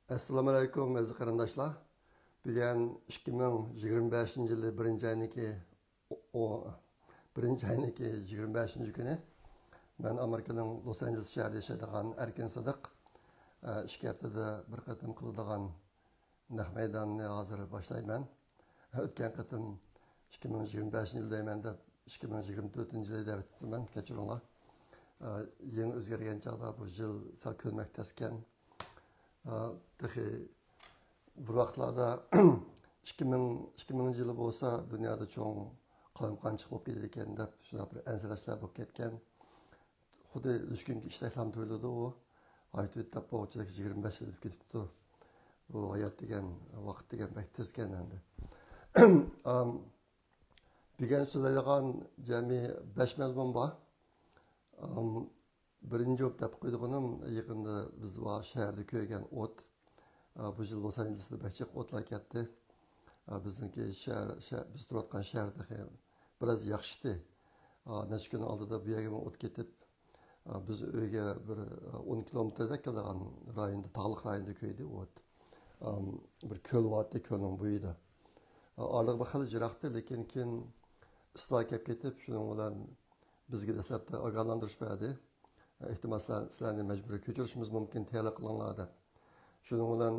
Assalomu alaykum aziz qarindoshlar. Bugun 2025 yili 1-oyniki 25 kuni men Amerikaning Los Angeles shahrida yashaydigan Erkin Sadiq 2 haftada bir qatim qiladigan naq maydonni hozir boshlayman. O'tgan qatim 2025 yil deyman deb 2024 yilda o'tdim. Kechiringlar. Yangi o'zgargan chaqda bu yil sal ko'mak taskan. Bir vaqtlarda 2000 yılı bo'lsa dunyoda cho'ng qalamqanchiq bo'lib ketdi ekan deb shunaqa bir ansirashlar bo'lib ketgan. Xuddi ishkunki ishtaklam to'yladi u. Aytib deb bo'g'chilik 25 yil ketibdi. Bu hayot degan vaqt degan payt tezgan endi. Bugun so'zlaydigan jami 5 mazmun bor. Birinci deb qo'ydiganim yaqinda biz va shaharda ko'ygan o't. Bu yil Los Angelesda bachchiq o'tlar ketdi. Bizniki biz turadigan shaharda biroz yaxshidi. Necha kun oldida bu yerga o't ketib, biz uyga bir 10 kilometrda kelgan rayonda, tog'liq rayonda ko'ydi o't. Bir ko'l bor, ko'lning bo'yida. Orliq bir xil jiroqdi, lekin keyin isloh kelib ketib, shuning bilan bizga dastlabda ogohlantirishmadi. Ehtimal sizlarni majburiy ko'chirishimiz mumkin, tayyor qilinglar deb. Shuning bilan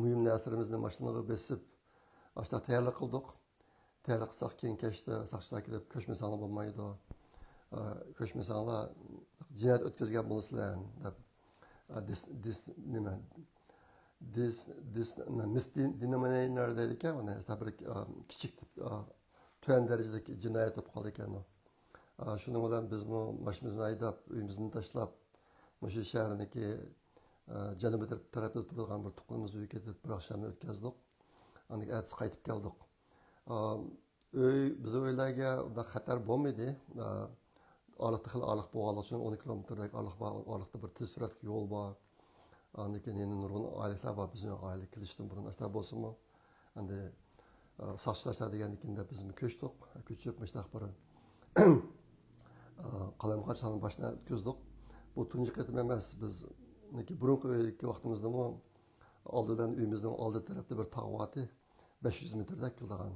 muhim narsalarimizni mashinaga besib, ashta tayyor qildik. Tayyor qilsak keyin kechda soqchilar kelib ko'chmasanglar bo'lmaydi. Ko'chmasanglar jinoyat o'tkazgan bo'lasizlar deb. Misdemeanor deydi ekan, uni bir kichik tuan darajadagi jinoyat bo'lib qoldi ekan. Şunun bilan biz bu başımızın aydab, uyimizni tashlab, shu shaharniki janubiy tarafda turadigan bir tuqqanimiz uyga ketib, bir oqshomni o'tkazdik. Andik ertasi qaytib keldik. Biz o'ylarga unda xatar bo'lmaydi. Oliqda xil oliq bo'lganligi uchun 10 kilometrdagi oliq bor, oliqda bir tez suratli yo'l bor. Andik endi nurg'un oilalar bor, bizning oila kelishdan burun ashta bo'lsinmi? Endi soqchilar deganlikda biz ko'chdik, ko'chib mashaq bir qalamqanchiqning boshına o'tkazdik. Bu tunji qatim emas, biz burungi vaqtimizda oldidan uyimizning oldi tarafda bir tog' bor, 500 metrda kelgan.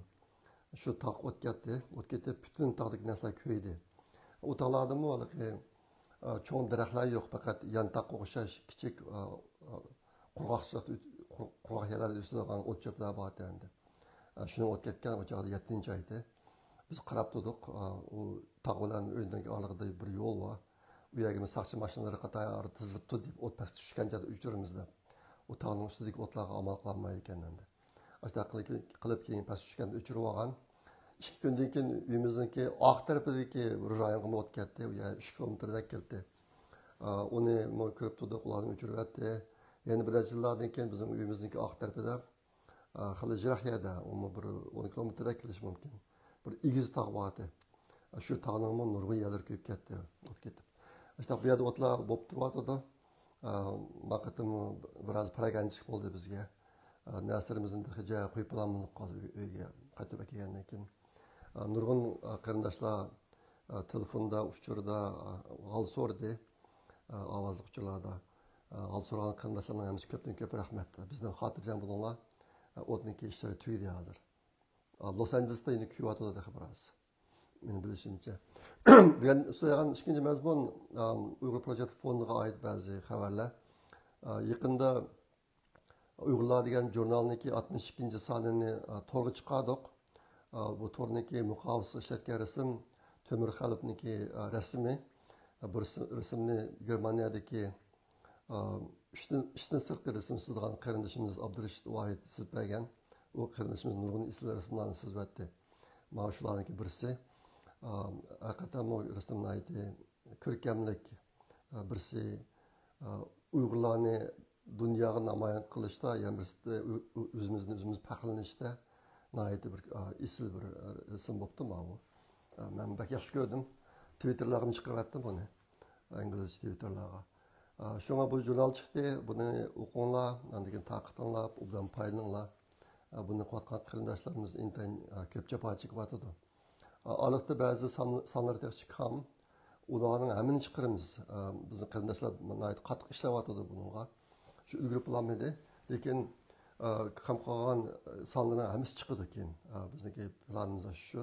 Shu tog' o'tgatdi, o'tgatib butun tog'dagi narsalar ko'ydi. U tog'larda cho'ng daraxtlar yo'q, faqat yan tog'ga o'xshash kichik qurg'oq yerlarda ustida o't cho'plar bor endi. Shuni o'tgatgan o'chog'da 7-oyda. Biz qarab turdik, u tog' bilan o'yindagi orlig'ida bir yo'l bor. U yerga soqchi mashinalari qatori tizilib turdi deb o't pastga tushgan joyda uchirimizda. U tog'ning ustidagi o'tlarga amal qilolmaydi ekan endi. Ashta qilib keyin pastga tushganda o'chirib olgan. 2 kundan keyin uyimizniki oq tarafidagi rayonga o't ketdi, u yer 3 kilometrda keldi. Uni ko'rib turdik, ularni o'chiribdi. Yana bir yillardan keyin bizning uyimizniki oq tarafida xili jiroq yerda, bir 10 kilometrda kelish mumkin. Bir igiz tog' bor edi. Shu tog'ning nurg'un yerlar ko'p ketdi, o't ketib. İşte bu yerda o'tlar bo'lib turibdi. Vaqtim biroz paraganchiq bo'ldi bizga. Nasrimizni joyiga qo'yib olamiz qoldi uyga qaytib kelgandan keyin. Nurg'un qarindoshlar telefonda, uchurda hol so'radi, ovozli uchurlarda. Hol so'ragan qarindoshlarga ham ko'pdan ko'p rahmat. Bizdan xotirjam bo'linglar. O'tniki ishlari tugadi hozir. Los Angeles'ta yine küvatı da biroz. Benim bilişimce. Ben söyleyen ikinci mezmun Uyghur Project Fondu'na ait bazı haberler. Yakında Uygurlar degan jurnalniki 62. sonini to'rga chiqardik. Bu to'rniki muqovisi ishlatgan rasm Temur Xalibniki rasmi. Bu rasmni Germaniyadagi ishdan sirtqi rasm chizgan qarindoshimiz Abdurashid Vohid chizib o qarindoshimiz nurg'un islar rasmlarni chizibdi. Mana shularniki birisi. Hakikaten bu rasmlarni ko'rkamlik birisi Uyg'urlarni dunyoga namoyon qilishda, yana birisi o'zimiz faxrlanishda nihoyat bir isl bir rasm bo'libdi mana bu. Men bak yaxshi ko'rdim. Twitter'larga chiqaryaptim buni. Ingliz Twitter'larga. Shunga bu jurnal chiqdi, buni o'qinglar, andan taqiqtinglar, u bilan paylaninglar. Bunu qatqan qarindoshlarimiz intan ko'pcha paychiq batadi. Aliqda ba'zi sonlar chiqqan, ularning hammani chiqaramiz. Bizning qarindoshlar qattiq ishlayotdi bunga. shu ulgurib bo'lolmadi. Lekin kam qolgan sonlarning hammasi chiqadi keyin. Bizniki planimiz shu.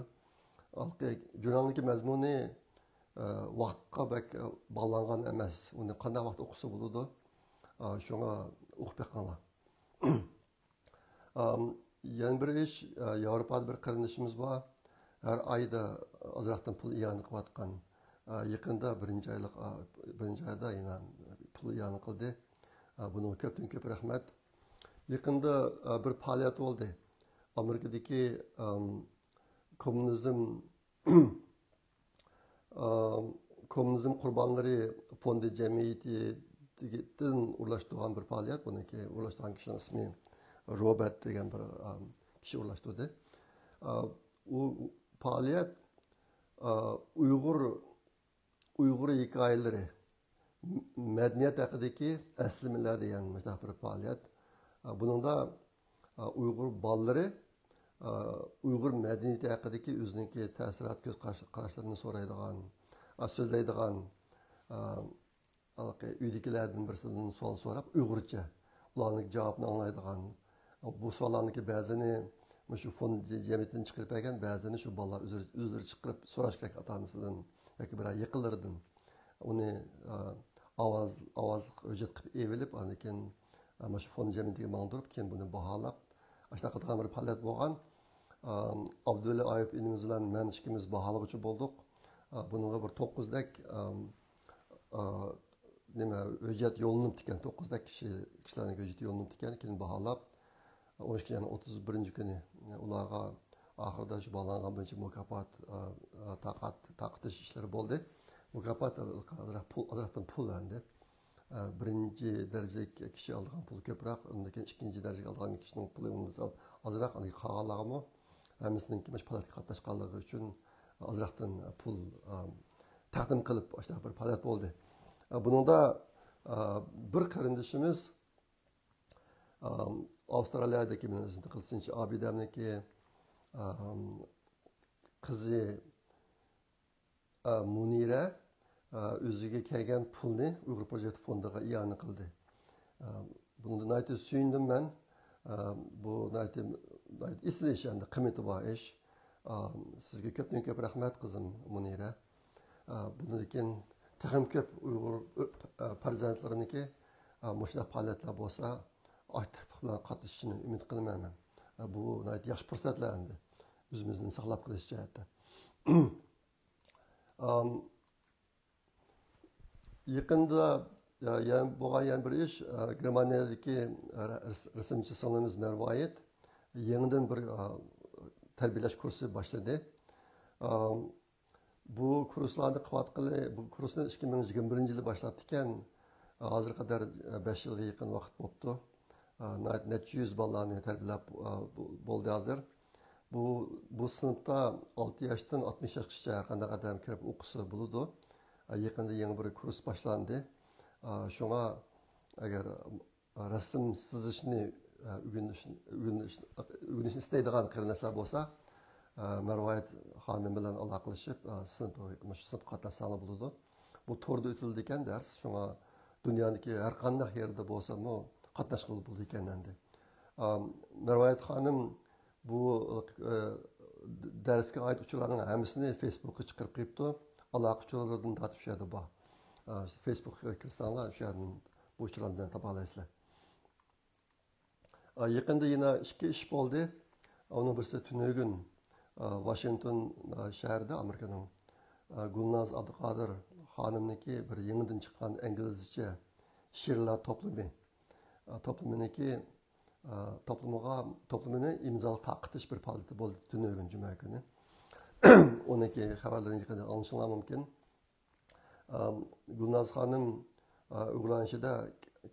Jurnalniki mazmuni vaqtga bak bog'langan emas. Uni qanday vaqt o'qisa bo'ladi? Shunga o'qib beqinglar. Yana bir ish, Yevropada bir qarindishimiz bor. Her ayda azroqdan pul iyon qilayotgan. Yaqinda birinchi oyda yana pul iyon qildi. Buni ko'pdan ko'p rahmat. Yaqinda bir faoliyat bo'ldi. Amerikadagi kommunizm qurbonlari fondi jamiyatidan urlashtirgan bir faoliyat. Buniki urlashtirgan kishining ismi Robert degan bir kishi urlashtirdi. U faaliyet Uyghur hikayeleri, medeniyet haqidagi aslimalar degan bir faaliyet. Bunun da Uyghur balları Uyghur medeniyeti haqidagi o'ziniki ta'sirat ko'z qarashlarini so'raydigan, so'zlaydigan uydagilardan birisidan savol so'rab Uyg'urcha ularning javobini anglaydigan. Bu savollarniki ba'zini şu fond jamiyatidan chiqarib bergan, ba'zini shu bolalar o'zlari chiqarib so'rash kerak ota-onasidan yoki bir yaqinlaridan. Uni ovozli hujjat qilib evilib, keyin shu fond jamiyatiga mangdirib, keyin buni baholab, shunaqa qilgan bir faoliyat bo'lgan. Abdulla Ayub inimiz bilan men ikkimiz baholag'uchi bo'ldik. Bunga bir 9 dak hujjat yo'llanib ekan, 9 dak kishilarning hujjati yo'llanib ekan, keyin baholab 31 kuni ularga oxirida shu bog'langan bo'yicha mukofot taqdish ishlari bo'ldi. Mukofot azroqdan pul endi. Birinchi darajadagi kishi olgan pul ko'proq, undan keyin ikkinchi darajaga olgan kishining puli misol ozroq, qolganlarimi hammasiniki mana faoliyatga qatnashganligi uchun ozroqdan pul taqdim qilib shunaqa bir faoliyat bo'ldi. Buningda bir qarindishimiz Avustraliyadagi o'zini qilsinchi Abidamniki qizi Munira o'ziga kelgan pulni Uyg'ur projekt fondiga iyon qildi. Bundan aytib suyundim men. Bu aytib islish endi qiymati bor ish. Sizga ko'pdan ko'p rahmat qizim Munira. Bundan keyin taxam ko'p Uyg'ur farzandlariniki mushuna faoliyatlar bo'lsa aktiv bilan qatnashishini umid qilaman. Bu yaxshi fursatlar endi o'zimizni saqlab qolish jihatda. Yaqinda bo'lgan bir ish, Germaniyadagi rasmchi sonimiz Mervoyit yangidan bir tarbiyalash kursi boshladi. Bu kurslarni qilayotgani, bu kursni 2021-yilda boshladi ekan, hozirga qadar 5 yilga yaqin vaqt bo'libdi. Necha yüz bolalarni tarbiyalab bo'ldi hozir. Bu sinfda 6 yoshdan 60 yoshgacha har qanday odam kirib o'qisa bo'ladi. Yaqinda yangi bir kurs boshlandi. Shunga agar rasm chizishni o'rganishni istaydigan qarindoshlar bo'lsa, Marvoyat xonim bilan aloqalashib, sinf qatnashsa bo'ladi. Bu to'rda o'tildi ekan dars. Shunga dunyodagi har qanday yerda bo'lsa-mu qatnashqili bo'ldi ekan endi. Marvoyat xonim bu darsga oid uchurlarning hammasini Facebookga chiqarib qo'yibdi. Aloqa uchurlaridan tatib shu yerda bor. Facebookga kirsanglar, shu yerdan bu uchurlardan topa olasizlar. Yaqinda yana 2 ish bo'ldi. Uning birisi tunugun Washington shahrida Amerikaning Gulnaz Abduqodir xonimniki bir yangidan chiqqan inglizcha she'rlar to'plami. To'plamini imzo taqitish bir faoliyati bo'ldi tunugun juma kuni. Uniki xabarlarini yaqinda olishingiz mumkin. Gulnaz xonim o'g'lanishida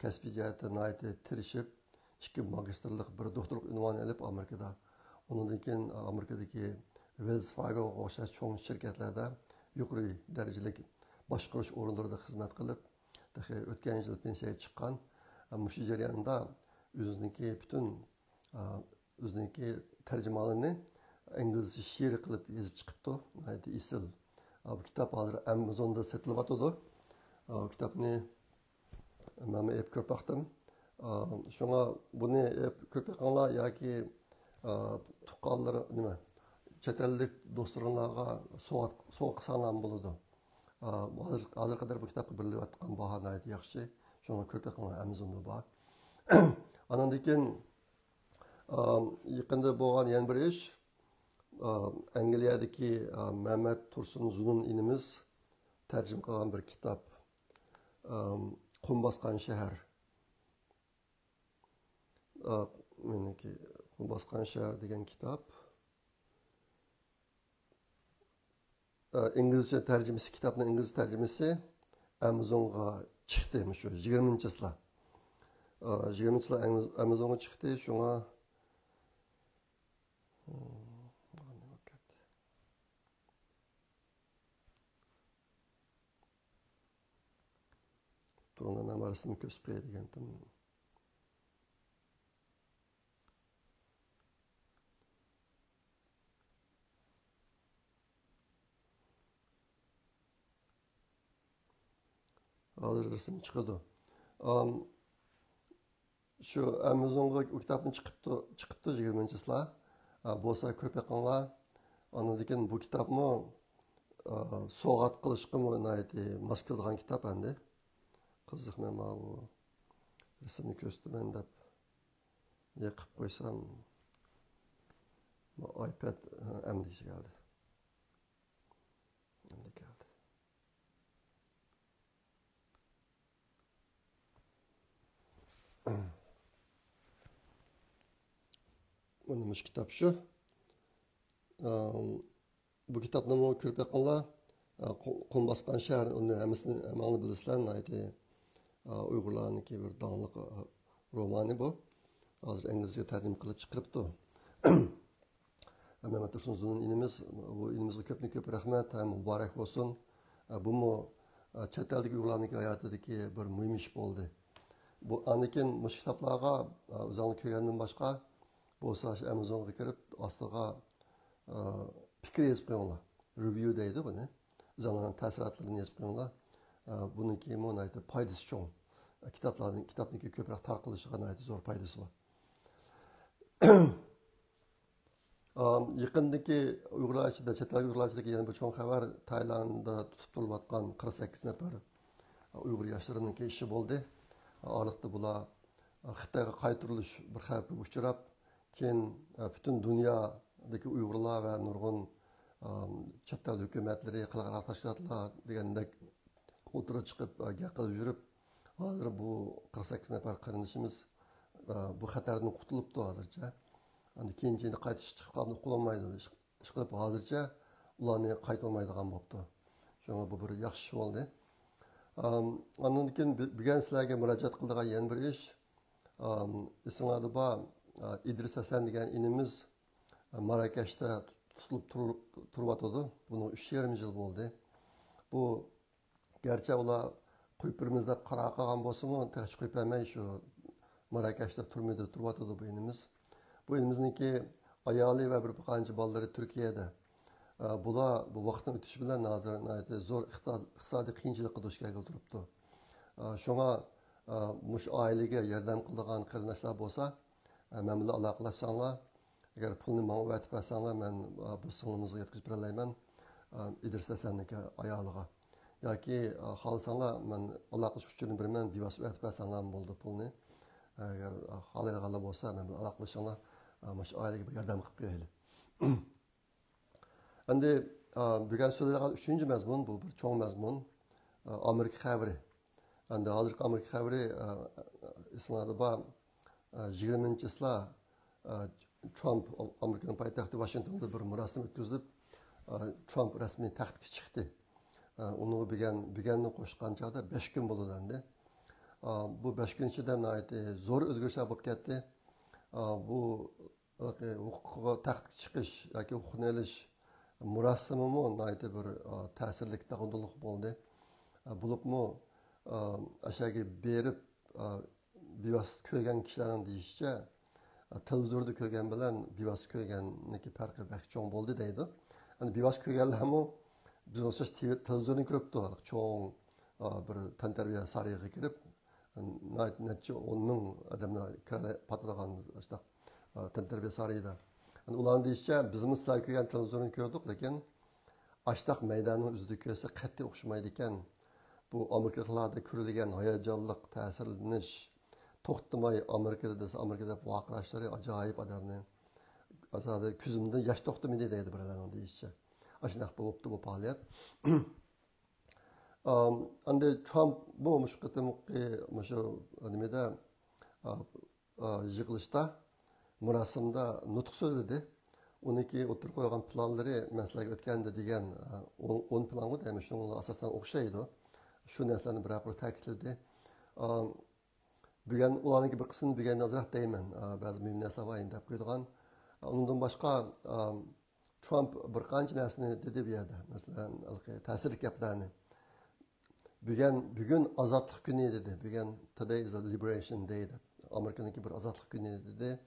kasbiy jihatda nihoyatda tirishib, 2 magistrlik, bir doktorlik unvoni olib Amerikada. Undan keyin Amerikadagi Wells Fargo o'xshash cho'ng shirkatlarda yuqori darajali boshqarish o'rinlarida xizmat qilib, o'tgan yil pensiyaga chiqqan. Shu jarayonda o'ziniki tarjimalarni inglizcha she'r qilib yozib chiqibdi. Isil. Bu kitob hozir Amazonda sotilyotdi. Bu kitobni men ko'rib baqdim. Шуңа буны көрпе қаңла яки тұққалары неме чәтәллек достырынларға соғық санам болуды. Азыр қадар бұл кітапқа бірлеп атқан бағаны айты яқшы. Шуңа көрпе қаңла Амазонда бар. Анан декен якында болған яң бір еш Angliyadagi Mehmet Tursun Zunun inimiz tercüme kılan bir kitap. Kum Baskan Şehir. Kum Baskan Şehir degen kitap. İngilizce tercümesi, kitabın İngilizce tercümesi Amazon'a çıktı. Şu 20. yıla. 20. yıla Amazon'a çıktı. Şuna Turun'la men arasını köspeye degendim. Hazır resim çıkıyordu. Şu Amazon'a o kitabın çıkıptı 20. yıla. Bolsa körpe qanlar. Ana deken bu kitapmı soğat qilishqa mı mas kelgan kitap endi. Qiziq men bu resimni ko'rsataman deb yiqib qo'ysam bu iPad endi keldi. Endi keldi. Mana bu kitap şu. Bu kitapni mı ko'rib yaqinlar Qum Baskan Şehir uni hammasini ma'lum bilasizlar. Uyg'urlarniki bir donliq romani bu. Hozir İngilizce tarjima qilib chiqiribdi. Mehmet Tursun Zunun inimiz, bu inimizga ko'p rahmat, muborak bo'lsin. Bu mu chet eldagi Uyg'urlarniki hayotidagi bir muhim ish bo'ldi. Bu anikin bu kitaplarga o'zingni ko'rgandan boshqa bo'lsa Amazonga kirib ostiga fikr yozib qo'yinglar. Review deydi buni. O'zinglarning ta'sirotlarini yozib qo'yinglar. Buniki monayda foydasi cho'ng. Kitapniki ko'proq tarqalishiga zo'r foydasi bor. Yaqindagi Uyg'urlar ichida, chet el Uyg'urlar ichidagi yana bir cho'ng xabar Taylandda tutib turilayotgan 48 nafar Uyg'ur yoshlarining ishi bo'ldi. Oliqda bular Xitoyga qaytarilish bir xavfga uchrab, keyin butun dunyodagi Uyg'urlar va nurg'un chet el hukumatlari, xalqaro tashkilotlar degandek o'tira chiqib gapirib yurib, hozir bu 48 nafar qarindoshimiz bu xatardan qutulibdi hozircha. Endi keyin qaytish chiqib qolmaydi. Ishqilib hozircha ularni qaytarmaydigan bo'libdi. Shunga bu bir yaxshi bo'ldi. Ondan keyin bugun sizlarga murojaat qildigan yana bir ish esinglarda bor İdris Hasan degan inimiz Marokashda tutilib turibdi. Buni 3,5 yil bo'ldi. Bu gerçi ular qo'yib birimiz deb qaror qilgan bo'lsa-mu, hech qo'yib bermay shu Marokashda turmada turibdi bu inimiz. Bu inimizniki ayoli va bir qancha bolalari Turkiyada. Bular bu vaqtning o'tishi bilan hozir zo'r iqtisodiy qiyinchilikqa duch kelib turibdi. Shunga mush oilaga yordam qiladigan qarindoshlar bo'lsa, men bilan aloqalashsanglar, agar pulni menga o'tib bersanglar, men bu singlimizga yetkazib beraman. İdris Hasan'niki ayoliga. Yoki xohlasanglar, men aloqalash uchun beraman, bevosita o'tib bersanglar bo'ldi pulni. Agar xohlaydiganlar bo'lsa, men bilan aloqalashsanglar, mush oilaga bir yordam qilib beraylik. Endi bugun so'zlaydigan 3-chi mazmun bu bir cho'ng mazmun Amerika xabari. Endi hozirgi Amerika xabari esinglarda bor 20 yilda Trump Amerikaning poytaxti Washingtonda bir marosim o'tkazib, Trump rasmiy taxtga chiqdi. Uni bugunni qo'shgan chog'da 5 kun bo'ldi endi. Bu 5 kun ichida zo'r o'zgarishlar bo'lib ketdi. Bu huquqqa taxtga chiqish yoki huquqni olish murasimimi bir ta'sirli taqindilik bo'ldi. Bo'libmi aşağı berib bevosita ko'rgan kishilarning deyishicha televizorda ko'rgan bilan bevosita ko'rganniki farqi bak cho'ng bo'ldi deydi. Endi bevosita ko'rganlarmi biz o'sha televizorni ko'ribdi, cho'ng bir tantarbiya sariyaga kirib neçe 10 ming adamlar patlagan işte tenterbe sarayda. Ulan deyişçe bizim sizler ko'rgan televizyonu ko'rdik, lekin Açtaq meydanın üzüdü köse qat'iy o'xshamaydi ekan. Bu Amerikalarda ko'rilgan hayajonliq ta'sirlanish, to'xtamay Amerikada desa Amerikada voqealar ajoyib odamni. Aslida ko'zimda yosh to'xtamaydi deydi birodarlar deyishcha. Ashunaq bo'libdi bu faoliyat. Endi Trump bu shu qatimki shu nimada yig'ilishda murosimda nutq so'zladi. 12 oturup koygan planları mesela ötkende degan 10 plan var demiş. Onun asasen okşaydı. Şu neslerini bırakıp ta'kidledi. Bugün ulanınki bir kısmını bugün nazarət deymen. Bazı mühim nesler var indep koyduğun. Ondan başka Trump bir qancha narsani dedi bu yerda. Mesela ta'sirli gaplarni. Bugün azatlık günü dedi. Bugün today is a liberation day deb. Amerika'nınki bir azatlık günü dedi.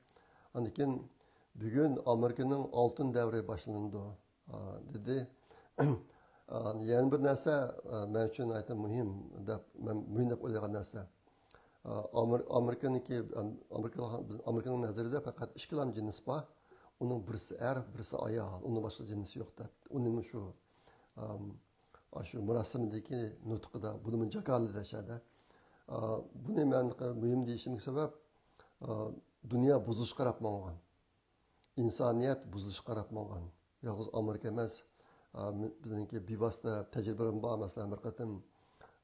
Anikin bugün Amerika'nın altın devri başlandı dedi. Yani bir narsa men uchun aytam mühim deb o'ylagan narsa. Amerika'nın nazarida faqat ikki jinsi bor. Uning birisi birisi ayol, uning boshqa jinsi yo'q deb. Uning shu murosimdagi nutqida buni jakalli deshadi. Buni men mühim deyishimga sabab dunyo buzish qarab bo'lgan. İnsaniyet buzuluş qarab bo'lgan. Yalnız Amerika emas, bizniki bevosita tajribam bor. Masalan, bir qatim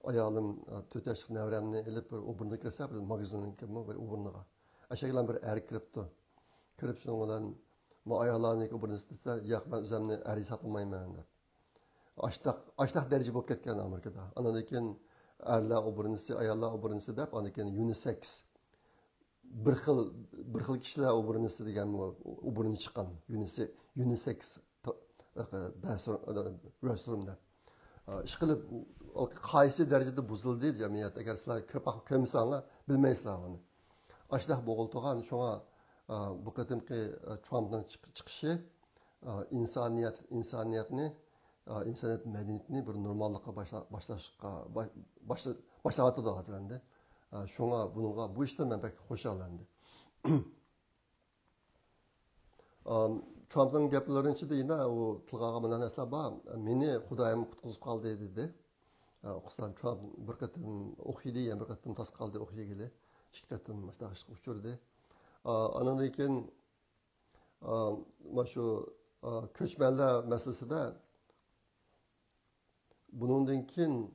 ayolim 4 yoshli nevramni ilib bir o'rniga kirsa, bir magazinga bir o'rniga. Ashaglan bir er kiribdi. Kirib shunga bilan "Ma ayollarni o'rniga desa, yo'q, men o'zimni eri sotmayman" deb. Ashtaq daraja bo'lib ketgan Amerikada. Andan keyin erlar o'rnisi, ayollar o'rnisi deb, andan keyin unisex bir xil kishilar o'rnisi degan o'rni chiqqan unisex restoran'da. Ishqilib qaysi darajada buzildi jamiyat, agar sizlar kirib ko'rmasanlar bilmaysizlar uni. Ashtaq bo'g'iltigan shunga bu qatimki Trumpning chiqishi insoniyat madaniyatini bir normallikqa boshlayotdi hozir endi. Şuna bununla bu işte ben pek hoşlandı. Trump'ın gaplarının içinde yine o tılgağımından esla var. Meni Xudayım kutkuzup kaldı dedi. Oxusan Trump bir qatim oxuydu, yani bir qatim tas qaldı oxuygili. İki qatim işte aşıq uçurdu. Andan keyin şu köçmenler meselesinde bunundan keyin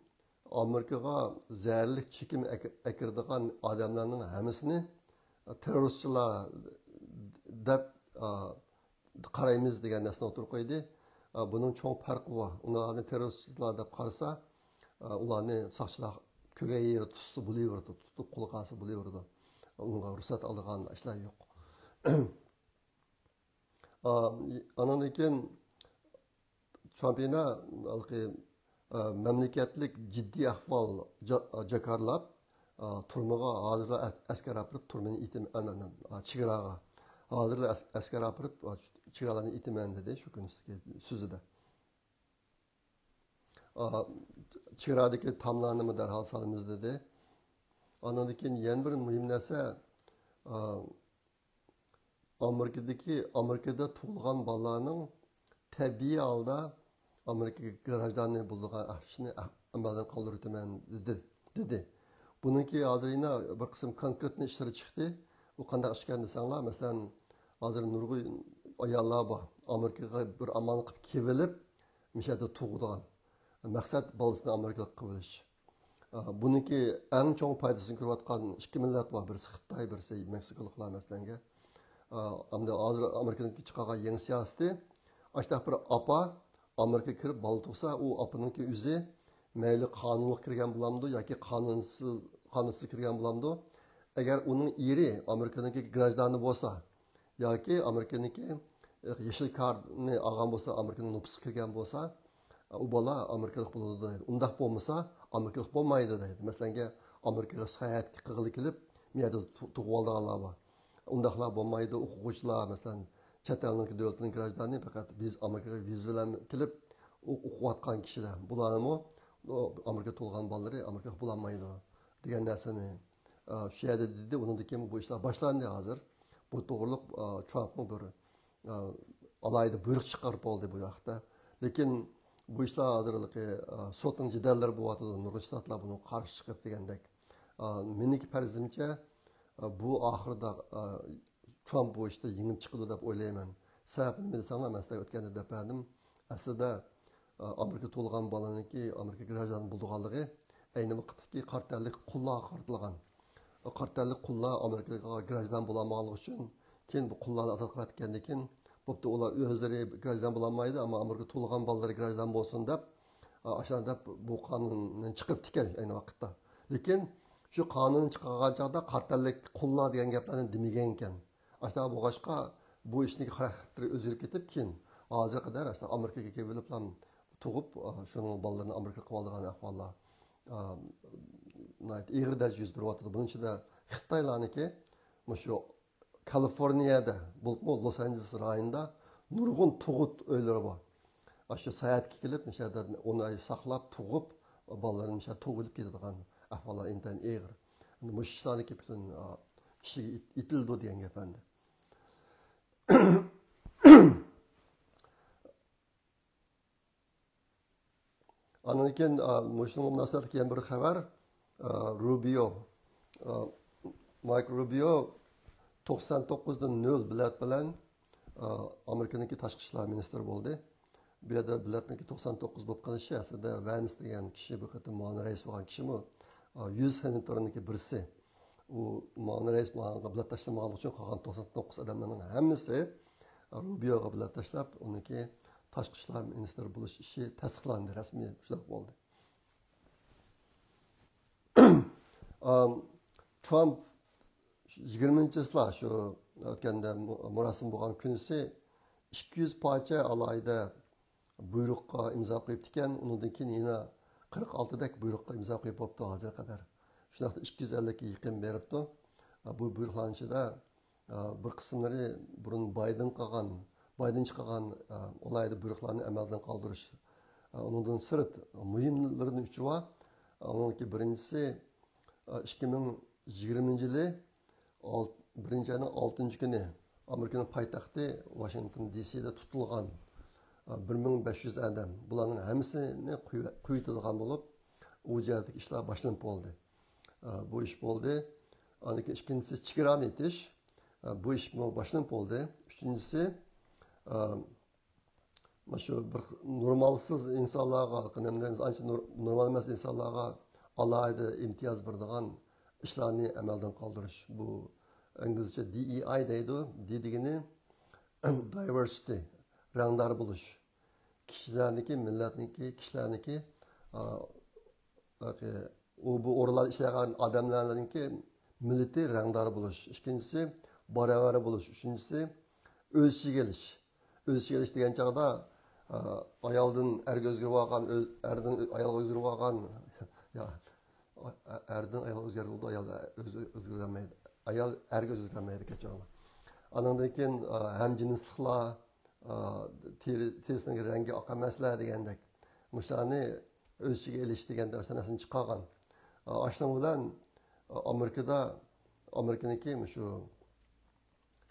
Amerikaga zərərlik çekim ekirdiğan adamlarının həmisini teröristçiler deb qaraymiz degan narsani o'tirib qo'ydi. Bunun cho'ng farqi bor. Ularni teröristçiler deb qarasa, ularni soqchilar ko'rgan yeri tutsa bo'laverdi, tutib qo'lqasi bo'laverdi. Unga ruxsat olgan ishlar yo'q. Andan keyin Trumpina memleketlik ciddi ahval jakarlab turmaga hozirlar askar apirib turmani itim chegaraga hozirlar askar apirib chegaralarni itiman dedi shu kunistagi so'zida. Chegaradagi tamlarni darhol solamiz dedi. Ondan keyin yana bir muhim narsa Amerikada tug'ilgan bolalarning tabiiy holda Amerika garajlarını bulduğun işini amaldan kaldırıyorum dedi. Bununki hazır yine bir kısım konkret işleri çıktı. O kadar işken desenler mesela hazır nurgu ayarlar var. Amerika'ya bir aman kıp kevilip mişede tuğduğun. Maksat balısını Amerika'ya kıvılış. Bununki en çok paydasını kırvatkan 2 millet var. Birisi Xitay, birisi Meksikalıklar mesela. Hazır Amerika'daki çıkaran yeni siyaseti. Açtık bir apa Amerika kirib bala tug'sa, u opiningki o'zi mayli qonunli kirgan bo'lamdi yoki qonunsiz kirgan bo'lamdi. Agar uning eri Amerikaniki grajdani bo'lsa yoki Amerikaniki yashil kartni olgan bo'lsa, Amerikaning nupsi kirgan bo'lsa, u bola Amerikalik bo'ladi deydi. Undaq bo'lmasa, Amerikalik bo'lmaydi deydi. Masalan, Amerikaga sayohatga qilib kelib, bu yerda tug'ib olganlar bor. Undaqlar bo'lmaydi, o'quvchilar masalan chet elning davlatining grajdani faqat biz Amerikaga viza bilan kelib o'qiyotgan kishilar. Bularni Amerika tug'ilgan bolalar Amerika bo'lolmaydi degan narsani shu yerda dedi, undan keyin bu ishlar boshlandi hozir. Bu to'g'riliq Trumpning bir alayda buyruq chiqarib oldi bu yoqda. Lekin bu ishlar hozirligi sotning jidallari bo'lyotdi, nurg'un shtatlar buni qarshi chiqib degandek. Meniki farzimcha bu oxirida Trump bu ishda yengib chiqadi deb o'ylayman. Sababini nima desanglar, men sizlarga o'tganda deb berdim. Aslida Amerika to'lg'an bolaniki Amerika grajdan bo'lganligi ayni vaqtdagi qartallik qullar qartilgan. Qartallik qullar Amerikaga grajdan bo'lmaganligi uchun keyin bu qullarni azod qilayotgandan keyin bo'pti ular o'zlari grajdan bo'lmaydi, ammo Amerika to'lg'an bolalari grajdan bo'lsin deb ashanda bu qonunni chiqib tikan ayni vaqtda. Lekin shu qonun chiqargan chog'da qartallik qullar degan gaplarni demagan ekan. Ashta bo'lg'achqa bu ishning xarakteri o'zgarib ketib keyin hozirga qadar ashta Amerikaga kelib ham tug'ib shuning bolalarini Amerikaga qilib olgan ahvollar ig'ir darajada yuz beryapti. Buning ichida Xitoylarniki shu Kaliforniyada, Los Angeles rayonida nurg'un tug'ut uylari bor. Shu sayohatga kelib, o'sha uni saqlab tug'ib, bolalarini o'sha tug'ilib ketadigan ahvollar intayin ig'ir. Endi bu ishlarniki butun kishiga itildi degan gap endi. Ondan keyin mushunga munosabat kelgan bir xabar, Rubio, Mike Rubio 99.0 bilet bilan Amerikaniki tashqi ishlar ministri bo'ldi. Bu yerda biletniki 99 bo'lib qolishi aslida Vance degan kishi bu qatim muavin rais bo'lgan kishimi 100 senatorniki birisi. U muavin rais bilan bilet tashlamagan uchun qolgan 99 odamlarning hammasi Rubioga bilet tashlab, uniki tashqi ishlar ministri bo'lish ishi tasdiqlandi, rasmiy shunaqa bo'ldi. Trump 20-slar shu o'tganda murosim bo'lgan kunisi 200 parcha alayda buyruqqa imzo qo'yibdi ekan, undan keyin yana 46 dak buyruqqa imzo qo'yib bo'libdi hozirga qadar. Shunaqa 250 ga yaqin beribdi. Bu buyruqlarning ichida bir qismlari burun Biden chiqargan alayda buyruqlarni amaldan qoldirish. Undan sirt muhimlarining uchi bor. Uningki birinchisi 2020-yili 1-ayning 6-kuni Amerikaning poytaxti Washington DC'da tutilgan 1500 odam. Bularning hammasini quyitadigan bo'lib, u yerdagi ishlar boshlanib bo'ldi. Bu ish bo'ldi. Aniki ikkinchisi chegarani etish. Bu ish boshlanib bo'ldi. Uchinchisi shu bir normalsiz insonlarga, ancha normal emas insonlarga alayda imtiyoz beradigan ishlarni amaldan qoldirish. Bu İngilizce DEI deydi. D degani diversity, rangdar bo'lish. Kishilarniki, millatniki, kishilarniki bu o'rinlarda ishlagan odamlarniki millati rangdar bo'lish. Ikkinchisi baravar bo'lish. Uchinchisi o'z ishiga kelish. O'z ishiga kelish degan chog'da ayoldan erga o'zgarib olgan, erdan ayolga o'zgarib olgan, erdan ayolga o'zgarib oldi, ayol o'zgarmaydi. Ayol erga o'zgarmaydi kechirlar. Andan keyin hamjinsliklar, terisining rangi oq emaslar degandek. Mushlarni o'z ichiga elish deganda sanasini chiqargan. Ashning bilan Amerikaniki shu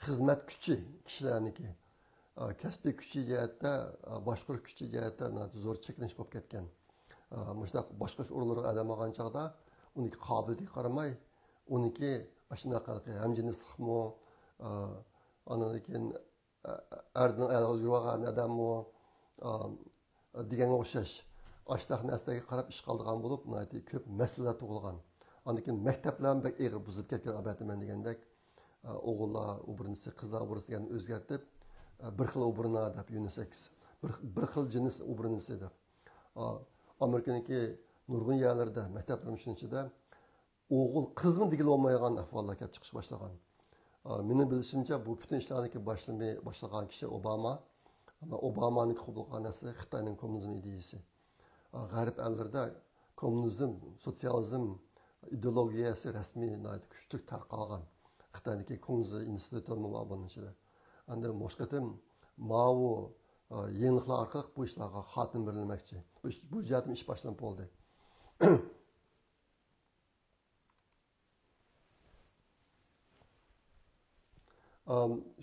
xizmat kuchi kishilarniki kasbiy kuchi jihatda, boshqarish kuchi jihatda zo'r cheklanish bo'lib ketgan. Mushlar boshqarish o'rinlariga adam olgan chog'da uniki qobiliyatiga qaramay, uniki shunaqa hamjinslikmi, ondan keyin erdan ayolga o'zgarib olgan odammi deganga o'xshash ashtaq narsaga qarab ish qiladigan bo'lib, ko'p masalalar tug'ilgan. Ondan keyin maktablarni bek ig'ir buzib ketgan albattaman degandek, o'g'illar o'brinisi, qizlar o'brinisiga o'zgartib, bir xil o'brina deb unisex, bir xil jins o'brinisi deb. Amerikaniki nurg'un yerlarda, maktablarning ichida o'g'il qizmi degil olmaydigan ahvollar kelib chiqish boshlagan. Meni bilishimcha bu butun ishlarni boshlagan kishi Obama. Ama Obama'nın qilgan narsa Xitoyning kommunizm ideyasi. G'arb ellarda kommunizm, sotsializm ideologiyasi rasmiy kuchli tarqalgan. Xitoyniki Kommunizm instituti bor buning ichida. Endi boshqatim Mao yeniliklar orqali bu ishlarga xotim berilmoqchi. Bu jihatim ish boshlanib bo'ldi.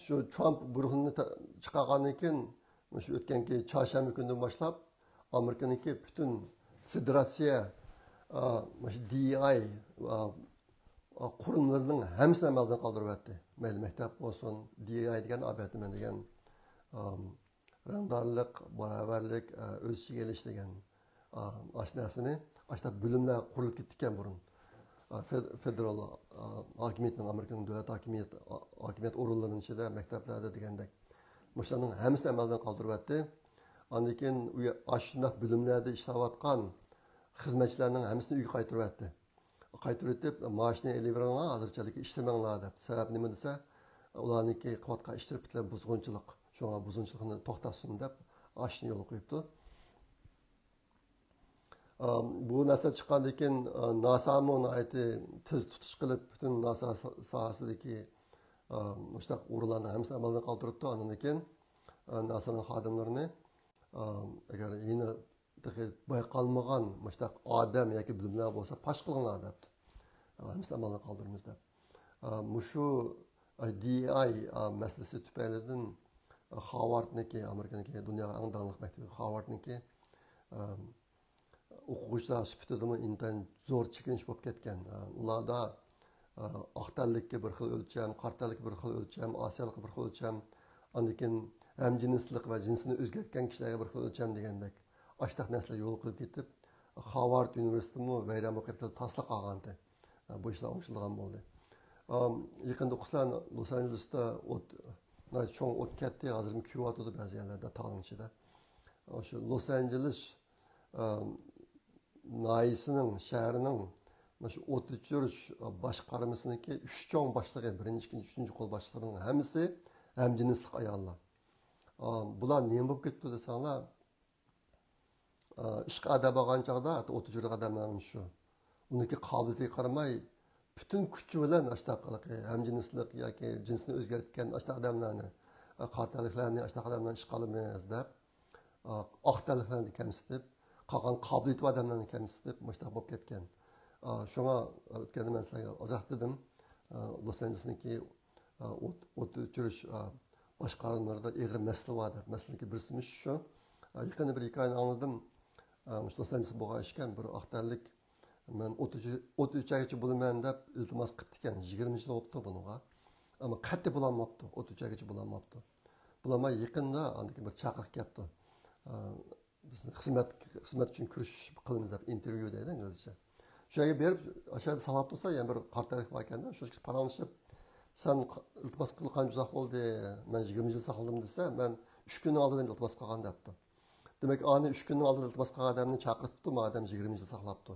shu Trump buyrug'ini chiqargandan keyin shu o'tganki chorshanba kundan boshlab Amerikaniki butun federatsiya shu DEI qurimlarining hammasini amaldan qoldiryapti. Mayli maktab bo'lsin, DEI degan abatman degan rangdorlik, barobarlik, o'z ichiga olish degan narsani ashta bo'limlar qurilib ketgan burun. Federal hokimiyatning Amerikan davlat hokimiyat o'rinlarining ichida maktablarda degandek shularning hammasini amaldan qoldiryapti. Ondan keyin shunday bo'limlarda ishlayotgan xizmatchilarning hammasini uyga qaytaryapti. Qaytarib maoshni eliveranglar, hozirchalik ishlamanglar deb. Sabab nima desa, ularniki qiymatga ishtirib bitgan buzg'unchilik, shunga buzg'unchilikni to'xtatsin deb ashni yo'l qo'yibdi. Bu narsa chiqqandan keyin NASA'ni aytdi tez tutish qilib butun NASA sohasidagi o'sha o'rinlarni hammasini amaldan qoldiribdi. Undan keyin NASA'ning xodimlarini agar yana bayqalmagan o'sha odam yoki bilimlar bo'lsa pash qilinglar debdi. Hammasini amaldan qoldiramiz deb. Shu DEI masalasi tufaylidan Harvardniki, Amerikaniki, dunyo eng donliq maktabi Harvardniki o'quvchilar sifatida intan zo'r chekinish bo'lib ketgan. Ularda oqtanlikka bir xil o'lcham, qartanlikka bir xil o'lcham, osiyolikka bir xil o'lcham, undan keyin hamjinslik va jinsini o'zgartgan kishilarga bir xil o'lcham degandek ashtaq narsalar yo'l qo'yib ketib, Harvard universitetimi vayron bo'lib taslaq olgandi. Bu ishlar o'xshalgan bo'ldi. Yaqinda o'qislar Los Angelesda cho'ng o't ketdi, hozir kuyotyapti ba'zi yerlarda tog'ning ichida. O'sha Los Angeles naisining shahrining shu o't o'chirish boshqarmasiniki 3 cho'ng boshlig'i, 1-2-3 qo'l boshlig'ining hammasi hamjinslik ayollar. Bular nima bo'lib ketdi desanglar, ishqa adab olgan chog'da o't o'chirish odamlarning shu uniki qobiliyatiga qaramay butun kuchi bilan hamjinslik yoki jinsni o'zgartgan odamlarni, qartaliklarni, odamlarni ish qilamiz deb, oqtaliklarni kamsitib, qolgan qobiliyatli odamlarni kamsitib mushtaq bo'lib ketgan. Shunga o'tganda men sizlarga ozoq dedim, Los Angelesniki o't o'chirish boshqarmalarida ig'ir masala bor deb. Masalanki birsimiz shu. Yaqinda bir hikoyani angladim. Los Angeles bo'lgan ishkan bir oqtalik men o't o'chiruvchi bo'laman deb iltimos qilibdi ekan. 20 yil bo'libdi bunga. Ammo qat'iy bo'lolmabdi, o't o'chiruvchi bo'lolmabdi. Bulamay yaqinda bir chaqiriq kelibdi. Bizni xizmat uchun kurashish qilamiz deb intervyu deydi inglizcha. Shu yerga berib, aşağıda salab tursa, yana bir qartalik bor ekanda, shu paranlashib, sen iltimos qilgan uzoq bo'ldi, men 20 yil saqladim desa, men 3 kun oldin iltimos qilgan debdi. Demak, ani 3 kun oldin iltimos qilgan odamni chaqiribdi, madam 20 yil saqlabdi.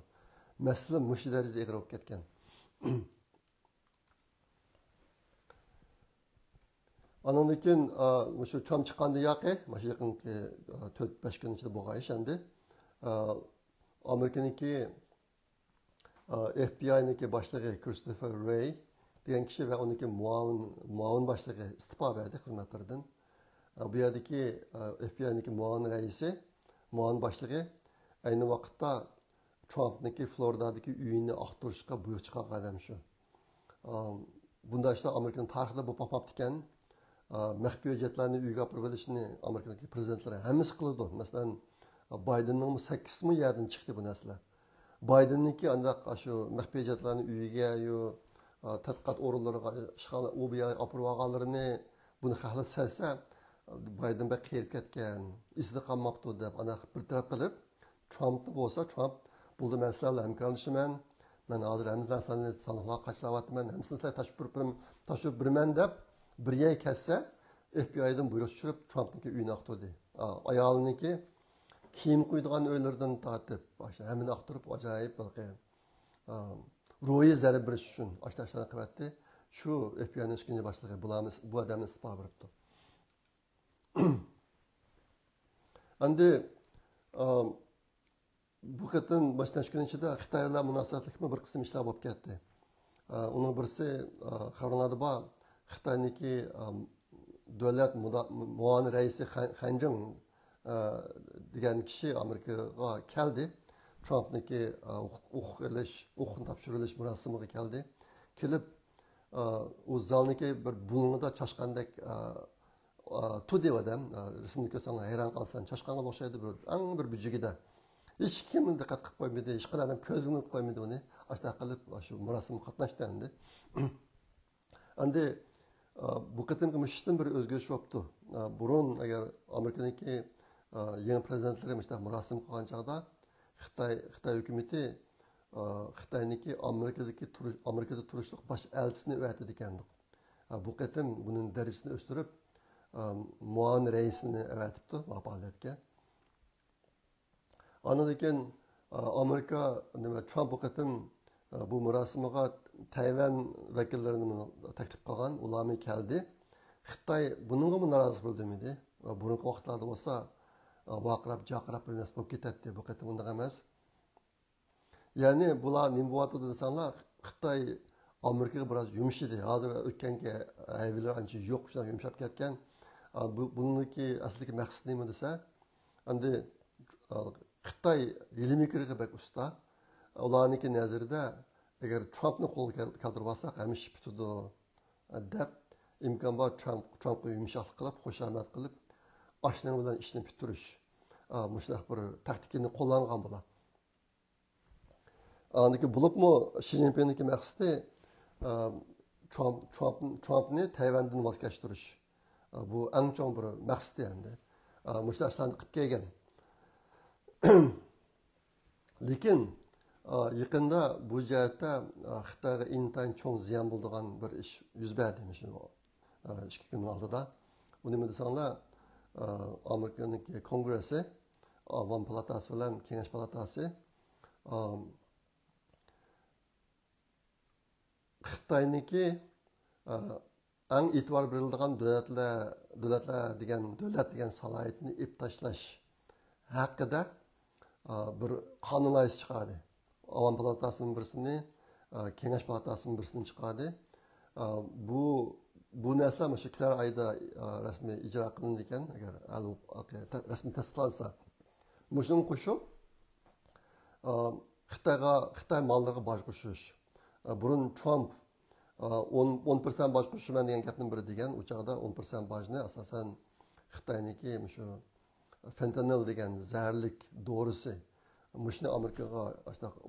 Masala mush darajada egri bo'lib ketgan. Ondan keyin shu chom chiqqanda yoqi, mana shu yaqinki 4-5 kun ichida bo'lgan ish endi. Amerikaniki FBI'niki boshlig'i Christopher Wray degan kishi va uniki muavin boshlig'i istiqo berdi xizmatlaridan. Bu yerdagi FBI'niki muavin raisi, muavin boshlig'i ayni vaqtda Trumpniki Floridadagi uyini oqtirishga buyruq chiqargan odam shu. Bunday ishlar Amerikan tarixida bo'lib qolmabdi ekan. Maxfiy hujjatlarni uyga olib kelishni Amerikadagi prezidentlari hammasi qiladi. Masalan, Baydenning 8 mi yerdan chiqdi bu narsalar. Bayden'ninki ancak şu mehbiyecatlarını üyege, tadqiqat o'rinlariga ishg'ol o'biya opirvaganlarini buni xalq selsa Bayden bek qiyib ketgan, izli qolmabdi deb ana bir taraf qilib, Trump bo'lsa, Trump buldu men sizlarga hamkorlashaman, men hozir hamma narsani sanoqlar qachlayapman, hammasini sizlarga tashib birman deb bir yer kessa, FBI'dan buyruq tushirib Trumpniki uyini aqtirdi. Ayolniki kiyim qo'ydigan uylardan tortib, hammani aqtirib ajoyib ruhiy zarba berish uchun ashtaşlarni qilyapti. Shu FBI'ning ikkinchi boshlig'i bu odamni istiqo beribdi. Endi bu qatim boshdan kun ichida Xitoy bilan munosabatlikmi bir qism ishlar bo'lib ketdi. Uning birisi xabarlarda bor, Xitoyniki davlat muavin raisi Han Jing degan kishi Amerikaga keldi. Trumpniki o'qni topshirilish murosimiga keldi. Kelib u zalniki bir bulunida chashqandek tu deb odam rasmni ko'rsang hayron qolsan chashqanga o'xshaydi bir bujugida hech kim diqqat qilib qo'ymaydi hech qanday odam ko'zini ilib qo'ymaydi uni ashta qilib shu marosimga qatnashdi endi bu qatimki mushishdan bir o'zgarish bo'libdi burun agar amerikaniki yangi prezidentlari marosim qilgan chog'da xitoy hukumati xitoyniki amerikada turishlik bosh elchisini o'tadi ekan bu qatim buning darajasini o'stirib muavin raisini avatibdi faoliyatga ondan keyin amerika nima Trump bu qatim bu marosimga Tayvan vakillarini taklif qilgan ularni keldi xitoy bunga norozi bo'ldimidi burungi vaqtlarda bo'lsa vaqirab jaqirab bir narsa bo'lib ketadi bu qatim unday emas ya'ni bular nima bo'lyapti desanglar xitoy amerikaga biroz yumshadi hozir o'tgangi aybilar ancha yo'q shunaqa yumshab ketgan buniki aslidagi maqsad nima desa endi xitoy ilmiy bak usta ularniki nazarida agar Trumpni qo'lga keltirib olsak hamma ish bitadi deb imkon bor Trumpga yumshoqlik qilib xushomat qilib oshna bilan ishni bitirish shunaqa bir taktikani qo'llangan bular andiki bo'libmi Shi Zinpinniki maqsadi Trumpni Tayvandan voz kechtirish bu eng chong bir maqsad endi shu ishlarni qilib kelgan lekin yaqinda bu jihatda xitoyga intayin cho'ng ziyon bo'ladigan bir ish yuz berdi ikki kun oldida bu nima desanglar amerikaniki kongressi avom palatasi bilan kengash palatasi xitoyniki eng e'tibor beriladigan davlatlar degan salohiyatni ip tashlash haqida bir qonun loyihasi chiqadi avom palatasining birisini kengash palatasining birisini chiqadi bu narsalar shu kelar oyda rasmiy ijro qilindi ekan agar rasmiy tasdiqlansa shuni qo'shib xitoy mollariga boj qo'shish burun Trump 10% boj qo'shiman degan gapning biri degan u chog'da 10% bojni asosan xitoyniki shu fentanil degan zaharlik dorisi mushni amerikaga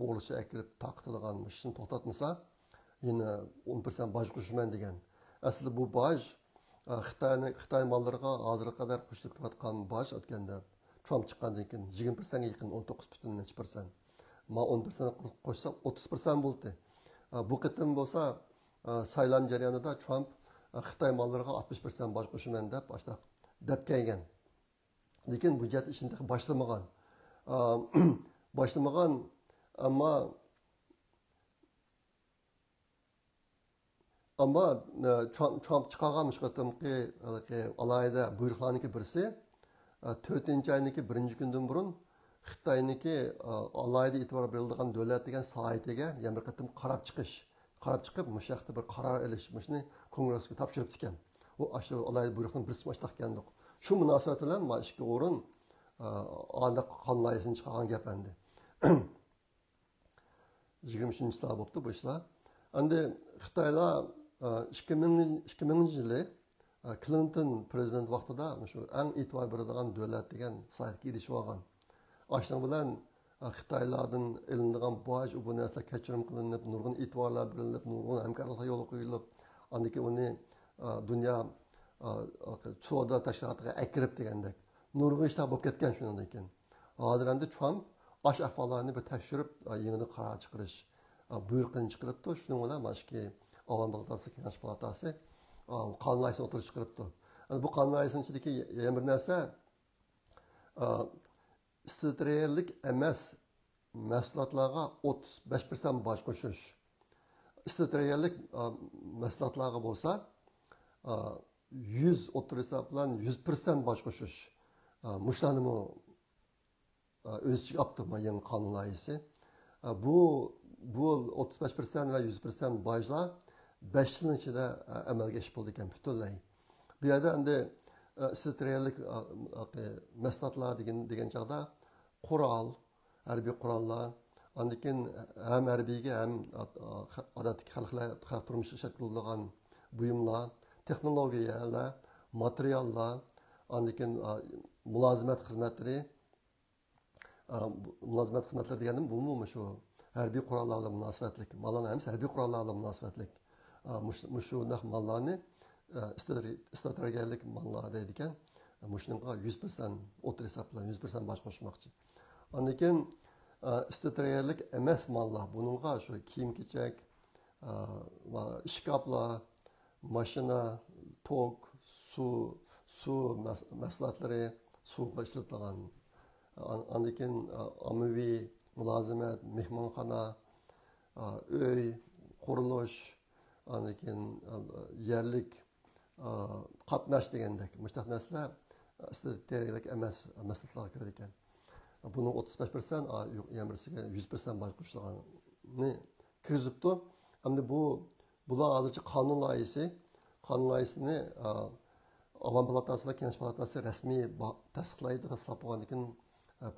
o'g'licha akirib taqtilgan mushni to'xtatmasa yana 10% boj qo'shiman degan aslida bu boj xitoy mollariga hozirga qadar qo'shilib kelayotgan boj o'tganda Trump chiqqandan keyin 20%ga yaqin 19,5% ma 10% qo'shsa 30% bo'ldi bu qatim bo'lsa saylam jarayonida Trump xitoy mollariga 60% boj qo'shiman deb kelgan lekin bu jihat ishini boshlamagan ammo Trump chiqargan shu qatimki alayida buyruqlarniki birisi 4-oyniki 1-kundan burun xitoyniki alayida e'tibor beriladigan davlat degan salohiyatiga yana bir qatim qarab chiqib mushaqda bir qaror ilish shuni kongressga topshiribdi ekan u shu alayida buyruqning birisi boshlangandik shu munosabat bilan mana ikki o'rin anda qonun loyihasini chiqargan gap endi 23-yilda bo'libdi bu ishlar endi xitoylar 2000 yili Clinton prezident vaqtida shu eng e'tibor beradigan davlat degan salohiyatga erishib olgan ashuna bilan xitoylardan ilinadigan boj bu narsalar kechirim qilinib nurg'un e'tiborlar berilib nurg'un hamkorliklar yo'lga qo'yilib andiki uni dunyo savdo tashkilotiga akirib degandek nurg'un ishlar bo'lib ketgan shundan keyin hozir endi Trump osh ahvollarni bir tekshirib yangidan qaror chiqarish buyruqini chiqaribdi shuning bilan mana shu avom palatasi kengash palatasi qonun loyihasini o'tirib chiqaribdi bu qonun loyihasini ichidagi yana bir narsa statistikalik emas mahsulotlarga 35% boj qo'shish statistikalik mahsulotlarga bo'lsa 100 o'ttirsa bilan 100% boj qo'shish mushlarni o'z ichiga olibdi yangi qonun loyihasi bu 35% va 100% bojlar 5 yil ichida amalga oshib bo'ldi ekan butunlay bu yerda endi statistikalik mahsulotlar degan chog'da qurol harbiy qurollar Ondan keyin ham harbiyga ham odatdagi xalq turmushi shakllangan buyumlar, texnologiyalar, materiallar, ondan keyin mulozimat xizmatlari, mulozimat xizmatlari deganim bu shu harbiy qurollar bilan munosabatlik. Mallarning hammasi harbiy qurollar bilan munosabatlik. Shunday mallarni strategik mallar deydi ekan. Shunga 100% o'tir hisoblan 100% bosh qo'shmoqchi. Ondan keyin strategik emas mallar buningga shu kiyim-kechak, ishkoplar, mashina, tok, suv mahsulotlari, suvga ishlatilgan. Ondan keyin ommaviy mulozimat, mehmonxona, uy, qurilish, ondan keyin yerlik qatnash degandek mushtaq narsalar strategik emas maslahatlarga kiradi ekan. Buning 35% yamirsiga 100% boy qo'shilganini kirgizibdi. Hamda bular hozircha qonun loyihasini Avam palatasiga Kengash palatasi rasmiy tasdiqlaydi, tasdiqlab bo'lgandan keyin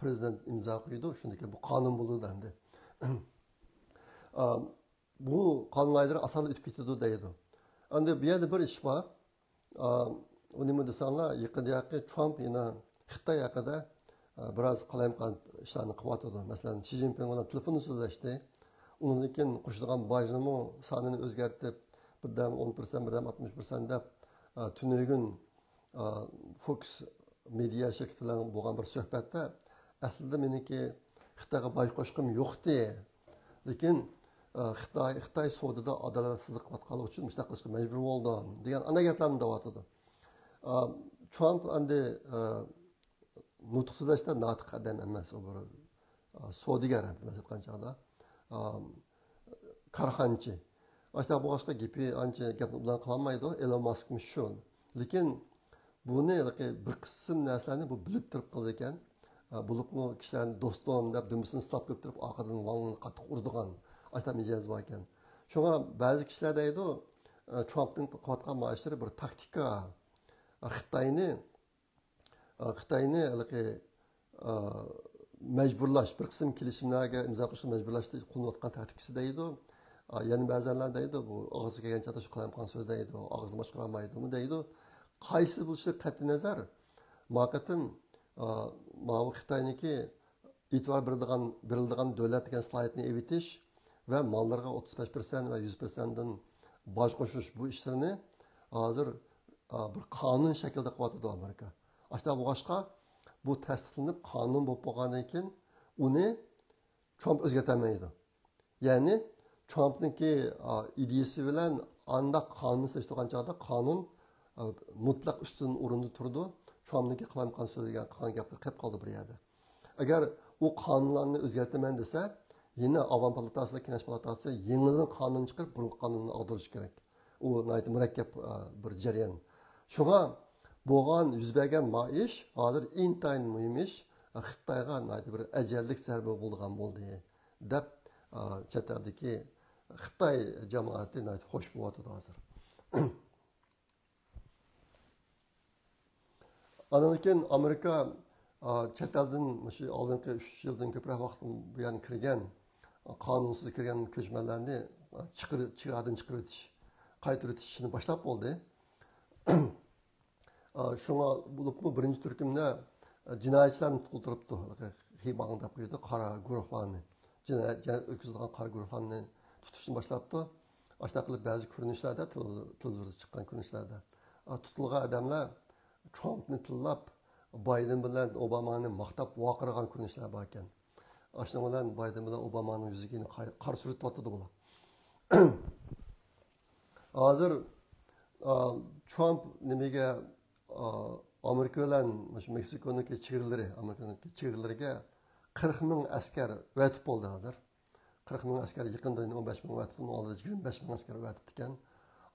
prezident imzo qo'ydi. Shundan keyin bu qonun bo'ladi endi. Bu qonun loyihalari asosan o'tib ketadi deydi. Endi bu yerda bir ish bor. Nima desanlar, yaqinda Trump yana Xitoy haqida biroz qalaymaqon ishlarni qilyotdi. Masalan, Xi Jinping bilan telefonda so'zlashdi. Undan keyin qo'shilgan bojni sonini o'zgartirib, birdan 10%, birdan 60% deb tunugun Fox media shaklida bo'lgan bir suhbatda aslida meniki Xitoyga boy qo'shqim yo'qdi. Lekin Xitoy savdoda adolatsizlik qilayotgani uchun mushtaq qilishga majbur bo'ldim degan ana gaplarni deyotdi. Trump endi nutq so'zlashda notiq odam emas, u bir savdogar aytgan chog'da korxonchi. Ashta boshqa gapi ancha gap bilan qilolmaydi. Elon Musk shu. Lekin buni bir qism narsalarni bu bilib turib qildi ekan. Bo'libmi kishilarni do'stim deb dumisini silab qo'yib turib orqadan vangni qattiq urdigan ashta mijoz bor ekan. Shunga ba'zi kishilar deydi, Trumpning qilayotgan ma'ishlari bir taktika. Xitoyni majburlash, bir qism kelishimlarga imzo qo'yishga majburlashni qo'llanayotgan taktikasi deydi. Yani ba'zanlar deydi, bu og'ziga kelgancha shu qalamqon so'z deydi, og'zini boshqara olmaydimi deydi. Qaysi bo'lishiga qat'iy nazar maqatim Xitoyniki e'tibor beriladigan davlat degan slaytni evitish va mollarga 35% va 100% dan boj qo'shish bu ishlarni hozir bir qonun shaklida qilyotdi Amerika. Ashta boshqa bu tasdiqlanib qonun bo'lib bo'lgandan keyin uni Trump o'zgartirmaydi. Ya'ni Trump'niki ideyasi bilan anda qonun seçtiğin çağda kanun mutlak üstün orunda turdu. Trump'niki qalamqon so'zlagan qilgan gaplar qilib qoldi bir yerda. Agar u qonunlarni o'zgartirman desa, yana Avam palatasi, Kengash palatasi yangidan qonun chiqarib, burungi qonunni ag'dirish kerak. U murakkab bir jarayon. Shunga bo'lgan yuz bergan ish hozir intayin muhim ish Xitoyga bir ajallik zarba bo'lgan bo'ldi deb chet eldagi Xitoy jamoati xo'sh bo'lyapti hozir. Ondan keyin Amerika chet eldan shu oldingi 3 yildan ko'proq vaqt bu yerga kirgan qonunsiz kirgan ko'chmanlarni chig'adan chiqarib o'tish, qaytarib o'tishni boshlab bo'ldi. Shunga bo'libmi birinchi turkumda jinoyatchilarni tutultiribdi. Xibang deb qo'ydi, qora guruhlarni, jinoyat o'tkazadigan qora guruhlarni tutishni boshlabdi. Ashta qilib ba'zi ko'rinishlarda, televizorda chiqqan ko'rinishlarda tutilgan odamlar Trumpni tillab, Biden bilan Obamani maqtab vaqirgan ko'rinishlar bor ekan. Ashuna bilan Biden bilan Obamani yuziga qor surtib bular. Hozir Trump nimaga Amerika bilan Meksikoniki chegaralariga 40 ming askar vatib bo'ldi hozir. 40 ming askar yaqinda 15 ming vatib, oldida 25 ming askar vatib ekan.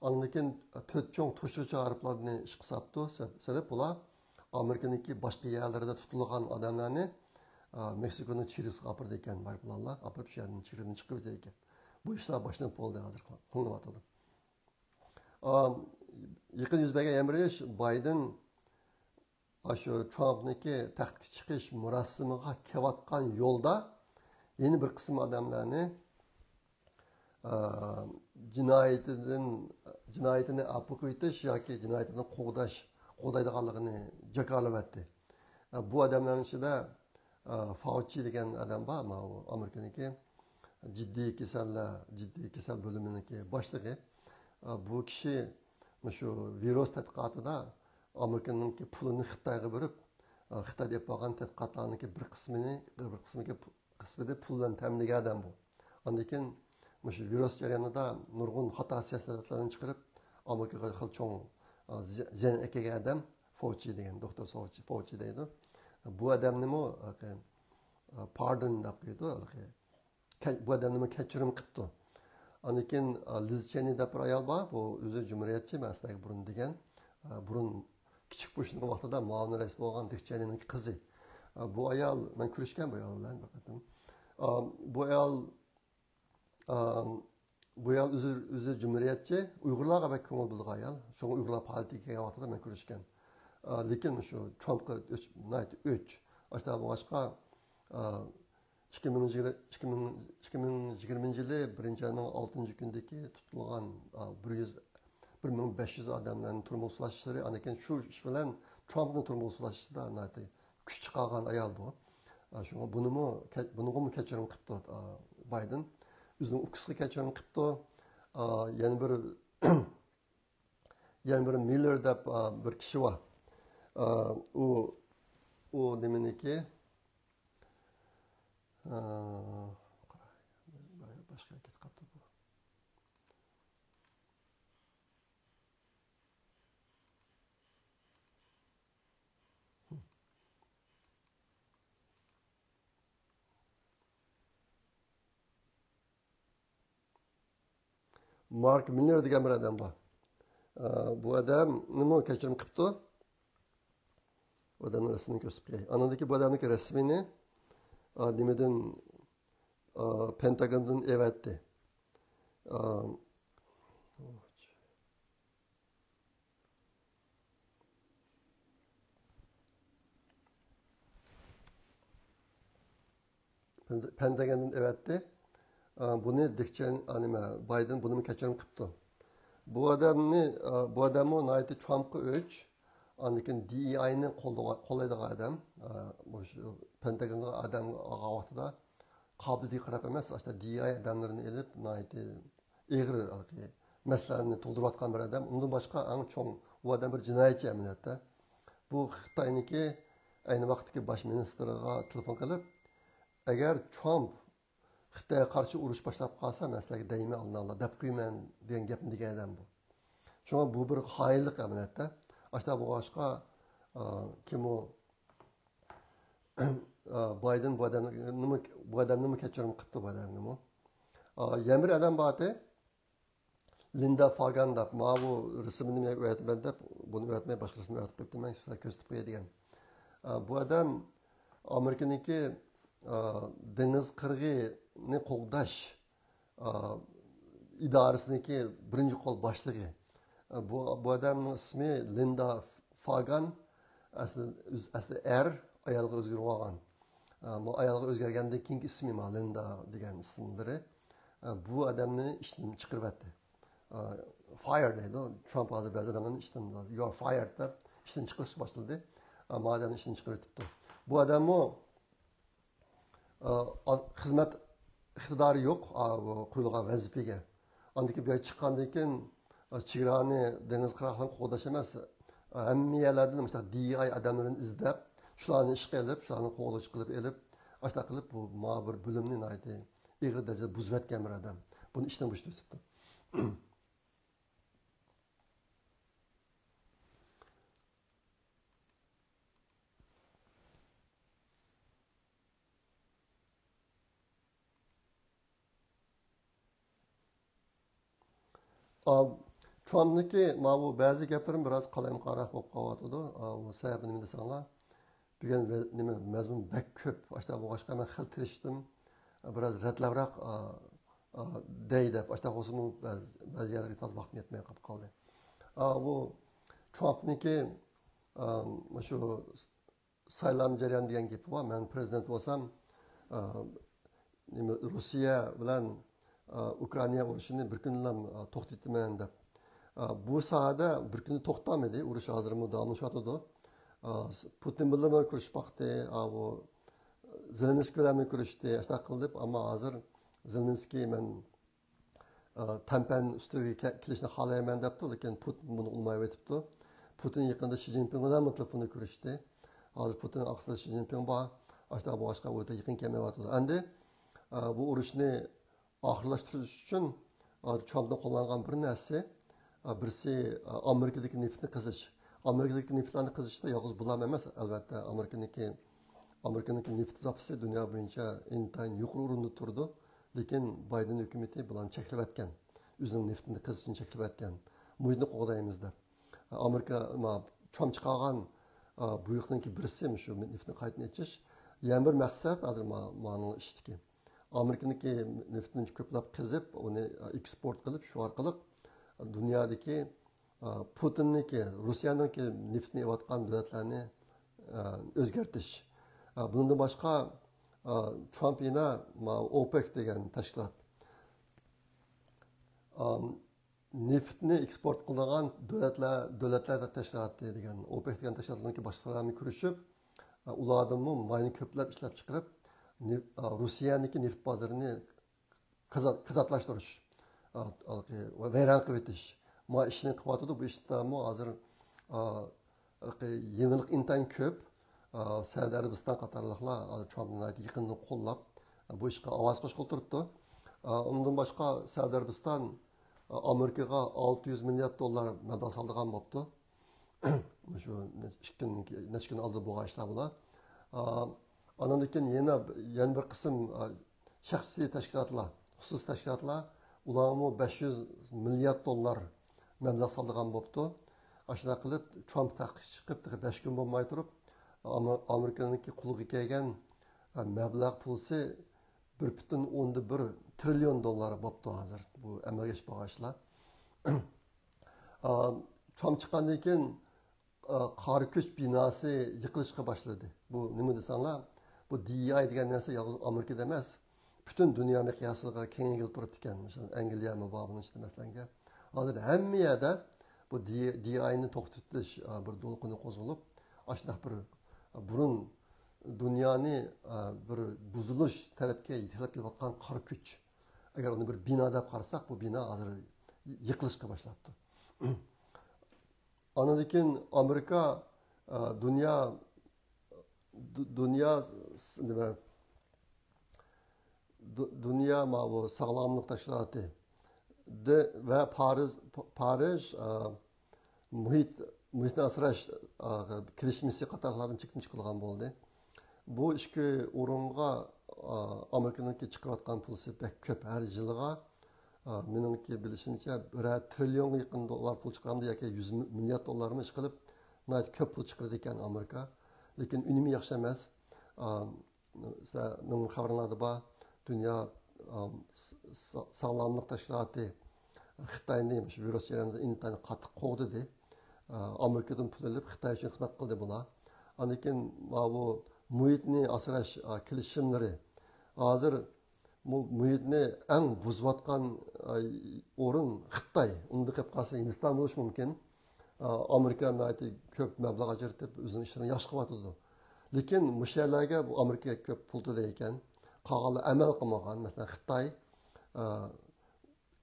Ondan keyin 4 cho'ng to'shuvchi harflarni ish qilsabdi. Sabab bular Amerikaniki boshqa yerlarda tutilgan odamlarni Meksikoni chegirasiga olib bordi ekan, barbularlar olib shu yerdan chegaradan chiqib ketdi ekan. Bu ishlar boshlanib bo'ldi hozir qilinyapti. Yaqin yuz bergan emrish Biden shu Trumpniki taxtga chiqish murosimiga kelayotgan yo'lda yeni bir qism odamlarni jinoyatini afv etish yoki jinoyatini qo'g'daydiganligini jakolavatdi. Bu odamlarning ichida Fauci degan odam bor, Amerikaniki jiddiy kasal bo'liminiki boshlig'i. Bu kishi shu virus tadqiqotida Amerikaniki pulini Xitoyga berib, Xitoyda yapılgan tadqiqotlarniki bir qismida puldan ta'minlagan odam bu. Ondan keyin shu virus jarayonida nurg'un xato siyosatlarni chiqarib, Amerikaga xil cho'ng ziyon kelgan odam Fauci degan, doktor Fauci deydi. Bu odamnimi pardon deb qo'ydi. Bu odamnimi kechirim qilibdi. Ondan keyin Liz Cheney deb bir ayol bor, bu o'zi jumuriyatchi maslaga burun degan. Burun kichik bo'shning vaqtida muavin rais bo'lgan Dick Cheneyning qizi. Bu ayol, men ko'rishgan bu ayol bilan faqat. Bu ayol o'zi jumuriyatchi, Uyg'urlarga bak ko'ngil bo'lgan ayol. Shunga Uyg'urlar politikaga vaqtida men ko'rishgan. Lekin shu Trumpga o'ch ashta boshqa 2020 yılı 1 ayının 6. gündeki tutulgan 1500 adamların turmuşlaşışları, anakin şu iş bilen Trump'ın turmuşlaşışı da güç çıkargan ayal bu. Şuna bunu mu keçirim qıptı Biden. Üzünün ukısını keçirim qıptı. Yani bir Miller dep bir kişi var. O demeni ki başka hareket kaptı bu. Mark Miller degan bir adam var. Bu adam nima kechirim qilibdi? Bu adamning rasmini ko'rsatib qo'yay. Anadagi bu adamning rasmini nimadan Pentagondan evatdi. Pentagondan evatdi. Buni Biden buni kechirim qilibdi. Bu adamni nayt Trumpga o'ch, andan DEI'ni qo'llaydigan adam, Pentagonga adam vaqtida qobiliyatga qarab emas, asta DEI adamlarini elib, nayt egri masalalarni to'ldirayotgan bir adam. Undan boshqa eng cho'ng bu adam bir jinoyatchi amaliyotda. Bu Xitoyniki ayni vaqtdagi bosh ministriga telefon qilib, agar Trump Xitoyga qarshi urush boshlab qolsa, maslaga deymi Allah deb qo'yman degan gapni degan adam bu. Shunga bu bir xoinlik amaliyotda. Ashta bu boshqa kim o Biden bu adamni kechirim qilibdi bu adamni. Yana bir adam bor edi. Linda Fagan deb, bu rasmini men o'yatman deb, buni o'yatmay boshqasini o'yatib qo'yibdi, men sizlarga ko'rsatib qo'yay degan. Bu adam Amerikaniki dengiz qirg'ini qo'g'dash idorasiniki birinchi qo'l boshlig'i. Bu adamning ismi Linda Fagan, aslida ayolga o'zgarib olgan. Bu ayolga o'zgargandan keyingi ismi Linda degan ismlari. Bu adamni ishdan chiqaribdi. Fired deydi. Trump hozir ba'zi odamlarni ishdan you are fired deb ishdan chiqarish boshladi. Bu adamni ishdan chiqaribdi. Bu odamni xizmat iqtidori yo'q qo'yilgan vazifaga. Andiki bu chiqqandan keyin chegarani dengiz qirg'oqlarini qo'g'dash emas, hamma yerlardan mana DEI odamlarini izlab, shularni ish qilib, shularni qo'g'dash qilib elib, ashta qilib bu bir bo'limni aytdi. Ig'ir darajada buzib o'tgan bir odam. Buni ishdan bo'shatibdi. Trump'niki bu ba'zi gaplarim biroz qalamqaroq bo'lib qolyotdi. Bu sababi nima desanglar, bugun nima mazmun bak ko'p. Ashta bu boshqa men xil tirishdim. Biroz ratlabroq deydi. Ashta o'zim ba'zi yerlarga toz vaqt yetmay qoldi. Bu Trump'niki shu saylam jarayon degan gap bor. Men prezident bo'lsam, Rossiya bilan Ukraina urushini bir kun bilan to'xtataman deb. Bu sohada bir kun to'xtamadi, urush hozirmi davomlashyotidi. Putin bilan ko'rishmoqda, bu Zelenskiy bilan ko'rishdi, shunaqa qilib, ammo hozir Zelenskiy men tampan ustiga kelishni xohlayman debdi, lekin Putin buni olmay o'tibdi. Putin yaqinda Shi Jinping bilan telefonda ko'rishdi. Hozir Putin aqsida Shi Jinping bor, shunaqa boshqa o'ta yaqin kelmayotdi. Endi bu urushni oxirlashtirish uchun Trumpni qo'llangan bir narsa, birisi Amerikadagi neftni qizish. Amerikadagi neftlarni qizishda yolg'iz bular emas, albatta Amerikadagi neft zapasi dunyo bo'yicha intayin yuqori o'rinda turdi. Lekin Bayden hukumati bilan cheklayotgan, o'zining neftini qizishini cheklayotgan. Muhitni qo'g'daymiz deb. Amerika Trump chiqargan buyruqningki birisi shu neftni qayta ichish. Yana bir maqsad hozir ma'lum ishdiki. Amerikaniki neftni ko'plab qizib, uni eksport qilib, shu orqali dunyodagi Putinniki, Rossiyaniki neftni yeyotgan davlatlarni o'zgartirish. Bundan boshqa Trump yana OPEC degan tashkilot neftni eksport qiladigan davlatlar tashkiloti degan OPEC degan tashkilotlarning boshliqlari ko'rishib, ulardan mayni ko'plab ishlab chiqarib, Rossiyaniki neft bozorini qizatlashtirish va vayron qilib o'tish. Ma ishni qilyotdi. Bu ishda hozir yenilik intayin ko'p. Saudiya Arabiston qatorliqlar Trumpni yaqindan qo'llab bu ishga ovoz qo'shib turibdi. Undan boshqa Saudiya Arabiston Amerikaga 600 milliard dollar mablag' soldigan bo'libdi. Shu necha kun oldin bo'lgan ishlar bular. Ondan keyin yana bir qism shaxsiy tashkilotlar, xususiy tashkilotlar ularmi 500 milliard dollar mablag' soldigan bo'libdi. Ashuna qilib Trump taqiq chiqib 5 kun bo'lmay turib Amerikaniki quliga kelgan mablag' pulsi 1,1 trillion dollar bo'libdi hozir. Bu amalga oshgan ishlar. Trump chiqqandan keyin qor ko'ch binosi yiqilishga boshladi. Bu nima desanglar, bu DEI degan narsa yolg'iz Amerikada emas, butun dunyo miqyosida kengayib turibdi ekan. Masalan, Angliya mabog'ini ishlamaslarga. Hozir hamma yerda bu DEI'ni to'xtatish bir to'lqini qo'zg'alib, ashunday bir burun dunyoni bir buzilish tarafga yetilib kelayotgan qor kuch. Agar uni bir bino deb qarasak, bu bino hozir yiqilishga boshlabdi. Ondan keyin Amerika dunyo bu sog'lomlik tashkiloti va Parij muhitni asrash kelishmasi qatorlardan chiqib chiqilgan bo'ldi. Bu ishki o'ringa Amerikaniki chiqarayotgan pulsi pek ko'p. Har yiliga meningki bilishimcha 1 trillion yaqin dollar pul chiqaradi yoki 100 milliard dollarmi ish qilib, ko'p pul chiqaradi ekan Amerika. Lekin unumi yaxshi emas. Sizlarning xabaringlarda bor, dunyo sog'lomlik tashkiloti Xitoyning shu virus jarayonida intayin qattiq qo'g'di. Amerikadan pul olib Xitoy uchun xizmat qildi bular. Ondan keyin bu muhitni asrash kelishimlari hozir muhitni eng buzayotgan o'rin Xitoy. Unda qilib qolsa Hindiston bo'lishi mumkin. Amerika ko'p mablag' ajratib o'zining ishini yaxshi qilyotdi. Lekin mushalarga bu Amerika ko'p pul to'laydi ekan. Qolganlar amal qilmagan. Masalan, Xitoy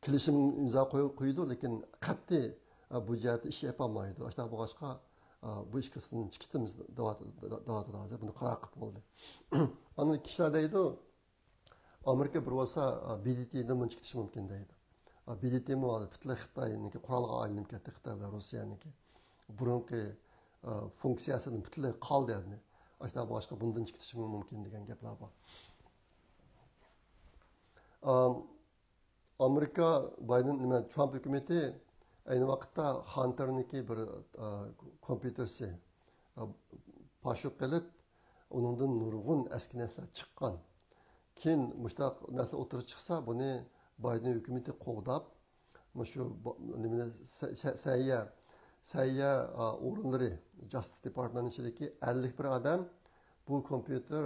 kelishim imzo qo'ydi, lekin qat'iy bu jihatda ish yapolmaydi. Ashta boshqa bu ishkasini chiqitimiz davotida hozir buni qaror qilib bo'ldi. Ana kishilar deydi, Amerika bir bo'lsa BDT'dan buncha ketishi mumkin deydi. BDT mu butunlay Xitoyniki qurolga aylanib ketdi, Xitoy va Rossiyaniki. Burungi funksiyasidan butunlay qoldi endi. Ashta boshqa bundan chiqishi mumkin degan gaplar bor. Amerika Biden Trump hukumati ayni vaqtda Hunter'niki bir kompyutersi pashib qilib, uningdan nurg'un eski narsalar chiqqan. Keyin mushtaq narsa o'tirib chiqsa, buni Biden hukumati qo'g'dab, shu nimani sayya o'rinlari Justice Department ichidagi 51 odam bu kompyuter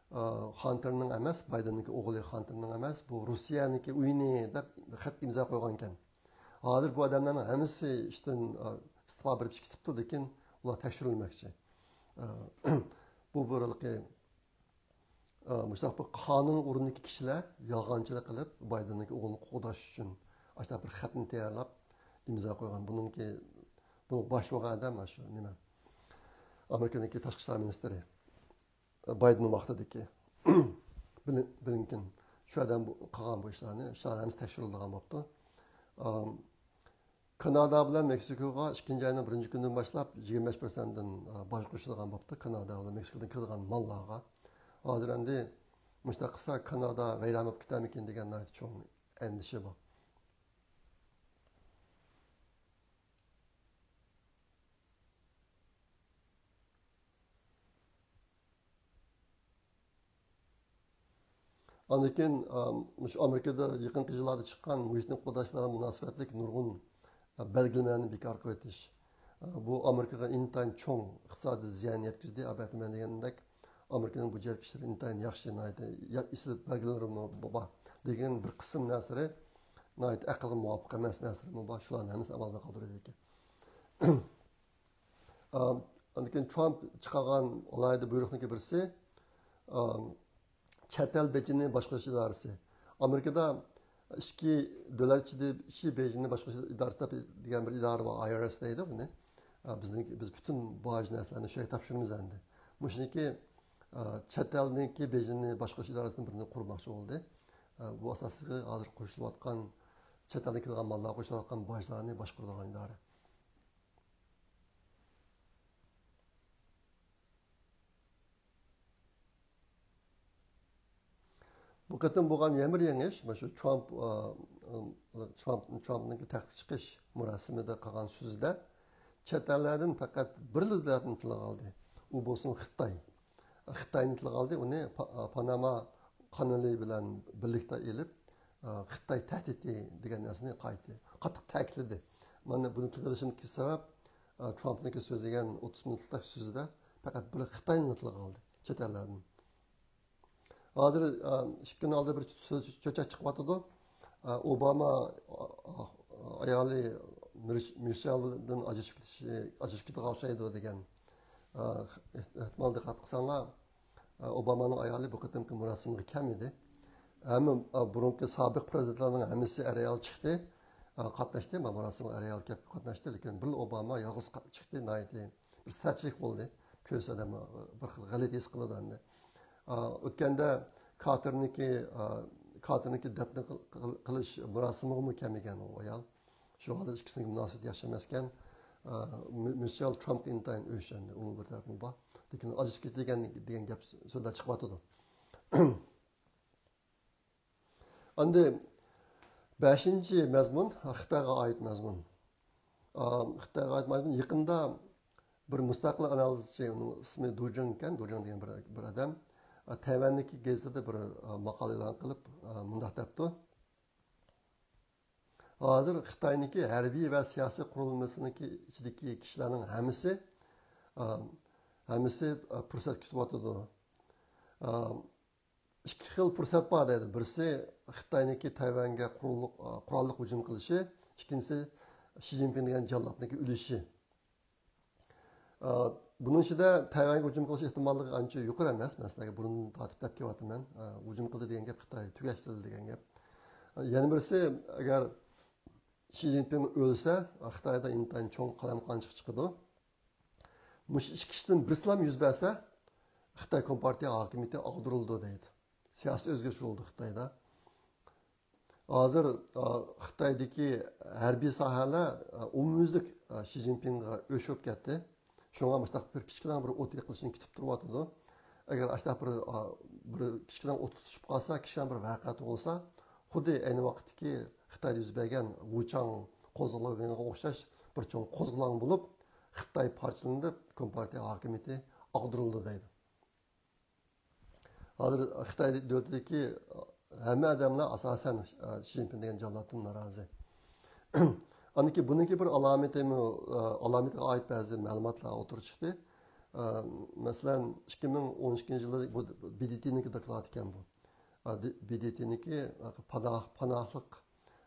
Hunter'ның emas, Biden'niki o'g'li Hunter'ның emas, bu Rossiyaniki uyini deb xat imzo qo'ygan ekan. Hozir bu odamlarning hammasi ishdan istifa berib ketibdi, lekin ular tekshirilmoqchi. Bu bo'riliqi bir qonun o'rnidagi kishilar yolg'onchilik qilib Biden'niki o'g'lini qo'g'dash uchun ashta bir xatni tayyorlab imzo qo'ygan. Buni bosh bo'lgan odam shu nima? Amerikadagi tashqi ishlar ministri Biden vaqtidagi Blinken shu odam qilgan bu ishlarni, ishlarimiz tekshirilgan bo'libdi. Kanada bilan Meksikoga 2-oyning 1-kunidan boshlab 25%dan boj qo'shilgan bo'libdi. Kanada bilan Meksikodan kirgan mallarga. Hozir endi mushta qilsa Kanada vayron bo'lib ketamikin degan cho'ng endişe bor. Anlakin Amerikada yaqinqi yillarda chiqqan muhitni qo'llash bilan munosabatlik nurg'un belgilarni bekor qilib o'tish. Bu Amerikaga intayin cho'ng iqtisodiy ziyon yetkazdi. Albatta men degandek Amerikaning bu ishlari intayin yaxshi isli belgilari bor degan bir qism narsari aqlga muvofiq emas narsari bor. Shularni hammasi amalda qoldiradi ekan. Anlakin Trump chiqargan olayda buyruqniki birisi chet el bejini boshqarish idorasi. Amerikada ichki davlat ichki bejini boshqarish idorasi degan bir idora bor, IRS deydi buni. Biz butun boj narsalarni shu yerga topshiramiz endi. Mushniki chet elniki bejini boshqarish idorasining birini qurmoqchi bo'ldi. Bu asosiy hozir qo'shilayotgan chet eldan kelgan mallarga qo'shilayotgan bojlarni boshqaradigan idora. Bu qatim bo'lgan yamir yangish, shu Trumpning taxtga chiqish marosimida qilgan so'zida chet ellardan faqat bir davlatni tilga oldi. U bo'lsin Xitoy. Xitoyni tilga oldi, uni Panama kanali bilan birlikda elib Xitoy tahdidi degan narsani qattiq ta'kidladi. Mana buni tugatishimga sabab Trumpning so'zlagan 30 minutlik so'zida faqat bir Xitoyni tilga oldi chet ellardan. Hozir 2 kun oldin bir cho'chak chiqyapti. Obama ayoli Michelle'dan ajrashib ketgan o'xshaydi degan ehtimol diqqat qilsanglar, Obamaning ayoli bu qatimki marosimga kam edi. Hamma burungi sobiq prezidentlarning hammasi ayol chiqdi, qatnashdi, marosimga ayol kelib qatnashdi, lekin bir Obama yolg'iz chiqdi, bir sachilik bo'ldi. Ko'z odam bir xil g'alati his qiladi endi. O'tganda Carter'niki dafn qilish marosimiga kam ekan u ayol. Shu holda ikkisining munosabati yaxshi emas ekan. Michelle Trump intayin o'shandi, u bir tarafim bor. Lekin ajrashib ketgan degan gap so'zlar chiqyapti. Endi 5-mazmun Xitoyga oid mazmun. Xitoyga oid mazmun yaqinda bir mustaqil analizchi, uning ismi Dujang ekan, Dujang degan bir odam Tayvandagi gazetada bir maqola e'lon qilib mundaq debdi. Hozir Xitoyniki harbiy va siyosiy qurilmasiniki ichidagi kishilarning hammasi fursat kutyapti. Ikki xil fursat bor deydi. Birisi Xitoyniki Tayvanga qurolli hujum qilishi, ikkinchisi Xi Jinping degan jallodniki o'lishi. Bunun ichida Tayvanga hujum qilish ehtimolligi ancha yuqori emas. Masalan, burun tortib deb kelyapman. Hujum qildi degan gap Xitoy tugashtirdi degan gap. Yana birisi, agar Xi Jinping o'lsa, Xitoyda intayin cho'ng qalamqonchiq chiqadi. Mush ikki ishdan birislam yuz bersa, Xitoy Kompartiya hokimiyati ag'dirildi deydi. Siyosiy o'zgarish bo'ldi Xitoyda. Hozir Xitoydagi harbiy sohalar umumyuzlik Xi Jinpingga o'shib ketdi. Şuna başta bir kichkina bir o't yiqilishini kutib turyapti. Agar ashta bir kichkina o't tutishib qolsa, kichkina bir voqea bo'lsa, xuddi ayni vaqtdagi Xitoyda yuz bergan Wuchang qo'zg'oloniga o'xshash bir cho'ng qo'zg'olon bo'lib, Xitoy parchalanib, Kompartiya hokimiyati ag'dirildi deydi. Hozir Xitoy davlatidagi hamma odamlar asosan Xi Jinping degan jalloddan norozi. Aniki buniki bir alomatiga oid ba'zi ma'lumotlar o'tirib chiqdi. Masalan, 2012 yılı bu BDT'ninki doklad ekan bu. BDT'ninki panohlik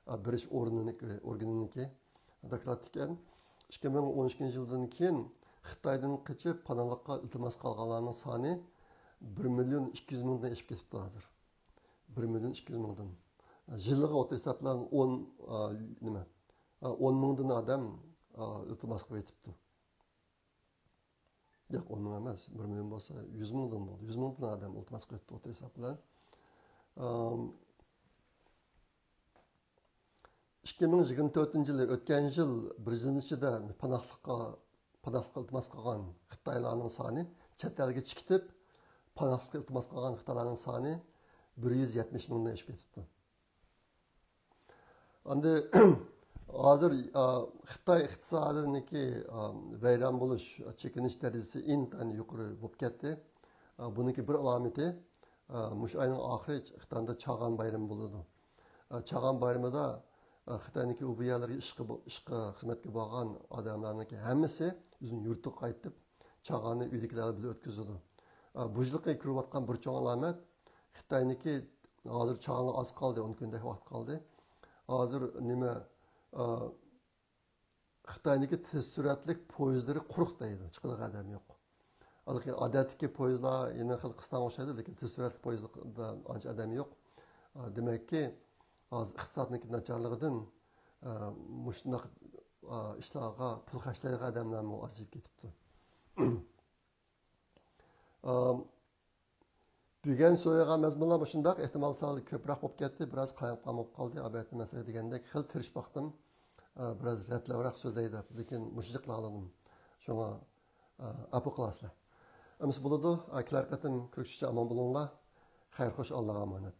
birish organiniki doklad ekan. 2012 yıldan keyin Xitoydan qochib panohlikqa iltimos qilganlarning soni 1 million 200 mingdan oshib ketibdi hozir. 1 million 200 mingdan. Yiliga o'ta hisoblan 10 mingdan odam iltimos qilib yetibdi. Yo'q, 10 ming emas, 1 million bo'lsa 100 mingdan bo'ldi. 100 mingdan odam iltimos qilib yetibdi o'ta hisoblan. 2024 yılı o'tgan yil bir yil ichida panohlikqa iltimos qilgan Xitoylarning soni, chet elga chiqib panohlikqa iltimos qilgan Xitoylarning soni 170 mingdan oshib ketibdi. Endi hozir Xitoy iqtisodidagi vayron bo'lish, chekinish darajasi intan yuqori bo'lib ketdi. Buniki bir alomati mush oyning oxiri Xitoyda Chag'an bayrami bo'ladi. Chag'an bayramida Xitoyniki u yerlarga ishqa xizmatga borgan odamlarniki hammasi o'zining yurtiga qaytib, Chag'anni uydagilar bilan o'tkazadi. Bu yilga kirayotgan bir cho'ng alomat Xitoyniki hozir Chag'anga oz qoldi, 10 kundek vaqt qoldi. Hozir nima Xitoyniki tez suratli poyezdlari quruq deydi, chiqadiq odam yo'q. Odatdagi poyezdlar yana xil qisdan o'xshaydi, lekin tez suratli poyezdda ancha odam yo'q. Demakki, hozir iqtisodniki nacharligidan mushundoq ishlarga pul xarjlaydigan odamlar ozib ketibdi. Bugun so'ygan mazmunlar shundoq, ehtimol sal ko'proq bo'lib ketdi, biroz qayoqqan bo'lib qoldi. Albatta masala degandek xil tirishib baqdim. Biroz ratlavroq so'zlaydi, lekin mushliqlardim. Shunga apu qilasizlar. Amis bo'ladi, aklar qatim ko'rishishga omon bo'linglar. Xayr xo'sh, Allohga omonat.